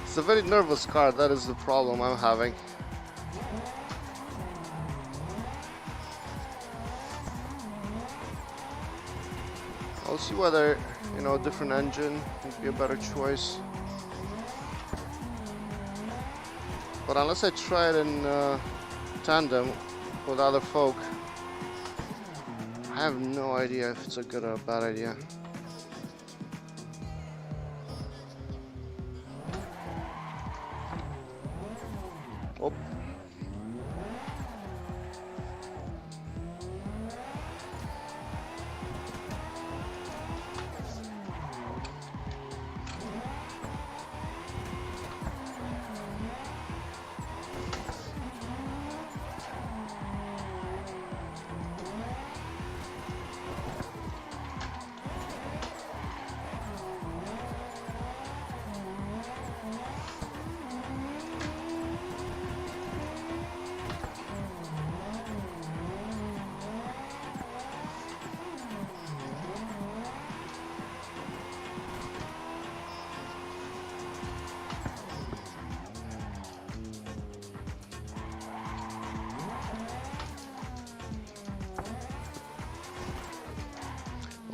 It's a very nervous car, that is the problem I'm having. I'll see whether, you know, a different engine would be a better choice. But unless I try it in tandem with other folk, I have no idea if it's a good or a bad idea. Oh.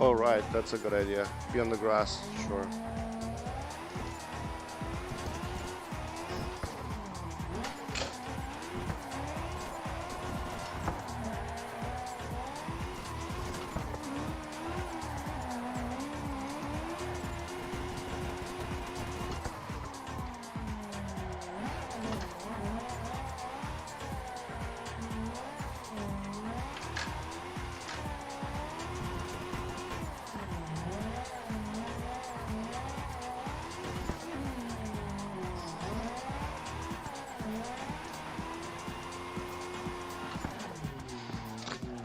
Oh, right, that's a good idea. Be on the grass, sure.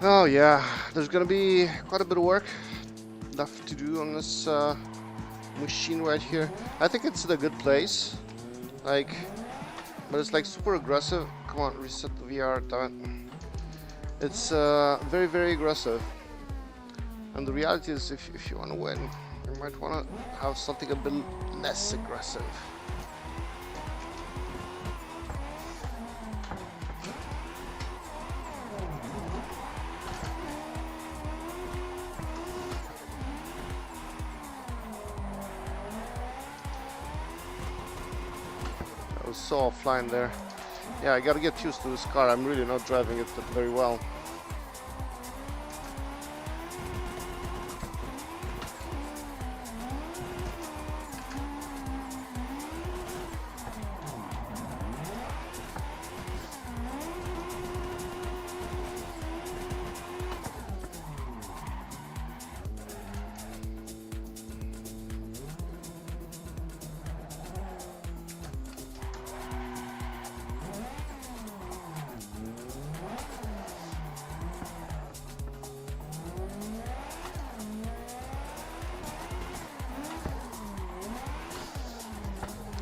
Oh yeah, there's gonna be quite a bit of work left to do on this machine right here. I think it's in a good place, like, but it's like super aggressive. Come on, reset the VR, damn it. It's very, very aggressive. And the reality is, if you want to win, you might want to have something a bit less aggressive. I was so offline there. Yeah, I gotta get used to this car. I'm really not driving it very well.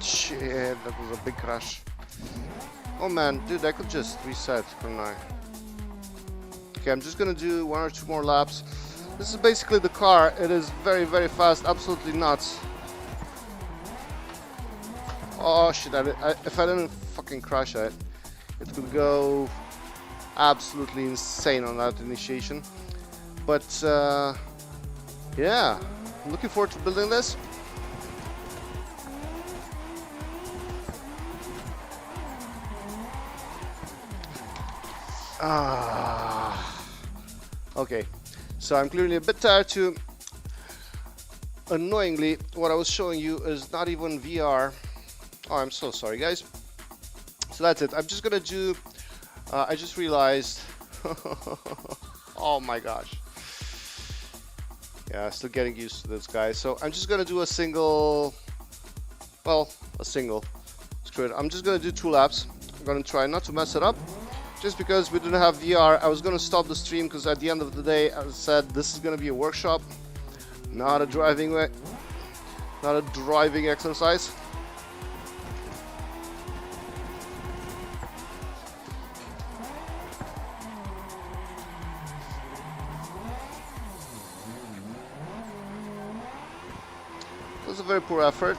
Shit, that was a big crash. Oh man, dude, I could just reset, couldn't I? Okay, I'm just gonna do 1 or 2 more laps. This is basically the car. It is very, very fast, absolutely nuts. Oh shit, if I didn't fucking crash it, it could go absolutely insane on that initiation. But yeah, I'm looking forward to building this. Okay, so I'm clearly a bit tired too. Annoyingly, what I was showing you is not even VR. Oh, I'm so sorry, guys. So that's it. I'm just gonna do. I just realized. Oh my gosh. Yeah, still getting used to this, guys. So I'm just gonna do a single. Well, a single. Screw it. I'm just gonna do 2 laps. I'm gonna try not to mess it up. Just because we didn't have VR, I was gonna stop the stream because at the end of the day, as I said, this is gonna be a workshop, not a driving exercise. It was a very poor effort.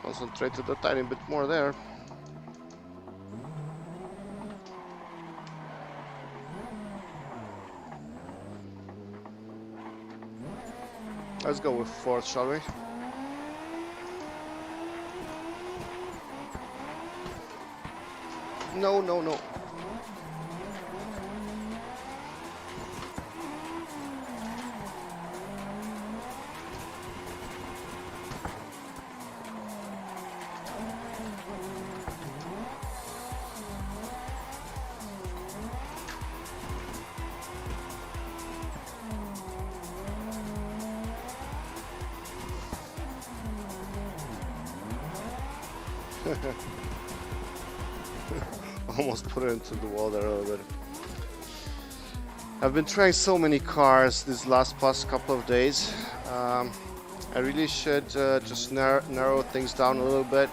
Concentrated a tiny bit more there. Let's go with 4th, shall we? No, no, no. Almost put it into the wall there a little bit. I've been trying so many cars these past couple of days. I really should just narrow things down a little bit.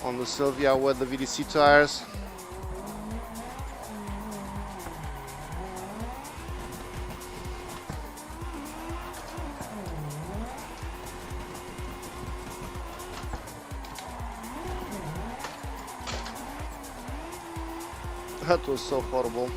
on the Silvia with the VDC tires. That was so horrible.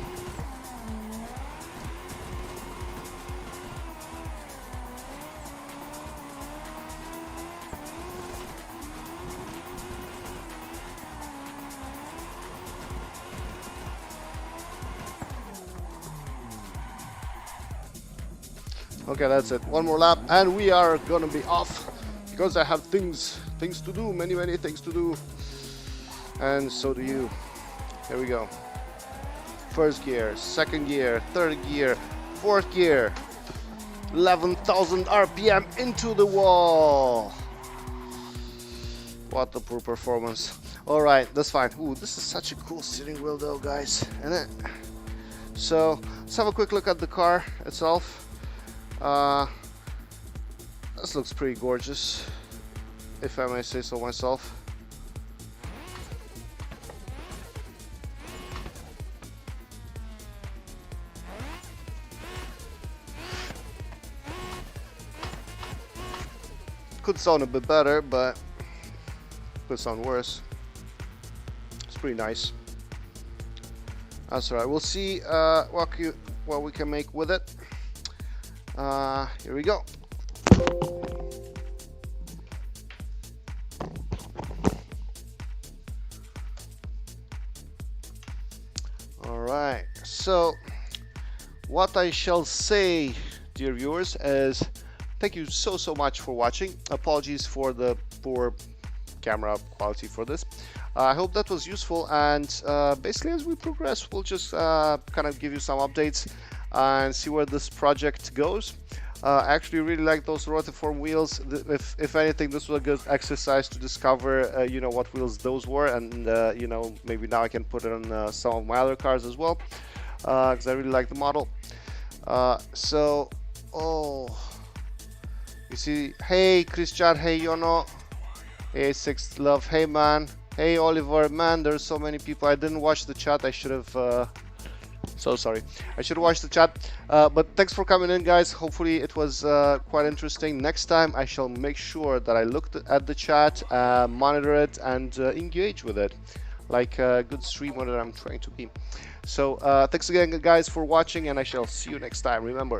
Okay, that's it. One more lap and we are gonna be off because I have things to do, many things to do. And so do you. Here we go. First gear, second gear, third gear, fourth gear. 11,000 RPM into the wall. What a poor performance. All right, that's fine. Ooh, this is such a cool steering wheel though, guys, isn't it? So let's have a quick look at the car itself. This looks pretty gorgeous, if I may say so myself. Could sound a bit better, but could sound worse. It's pretty nice. That's alright. We'll see what we can make with it. Here we go. Alright, so what I shall say, dear viewers, is thank you so much for watching. Apologies for the poor camera quality for this. I hope that was useful, and basically as we progress we'll just kind of give you some updates and see where this project goes. I actually really like those rotiform wheels. If anything, this was a good exercise to discover you know, what wheels those were, and you know, maybe now I can put it on some of my other cars as well, because I really like the model. So you see, hey Christian, hey Yono, hey Sixth Love, hey man, hey Oliver, man, there's so many people. I didn't watch the chat. I should have so sorry, I should watch the chat, but thanks for coming in, guys. Hopefully it was quite interesting. Next time I shall make sure that I look at the chat, monitor it, and engage with it like a good streamer that I'm trying to be. So thanks again, guys, for watching, and I shall see you next time. Remember,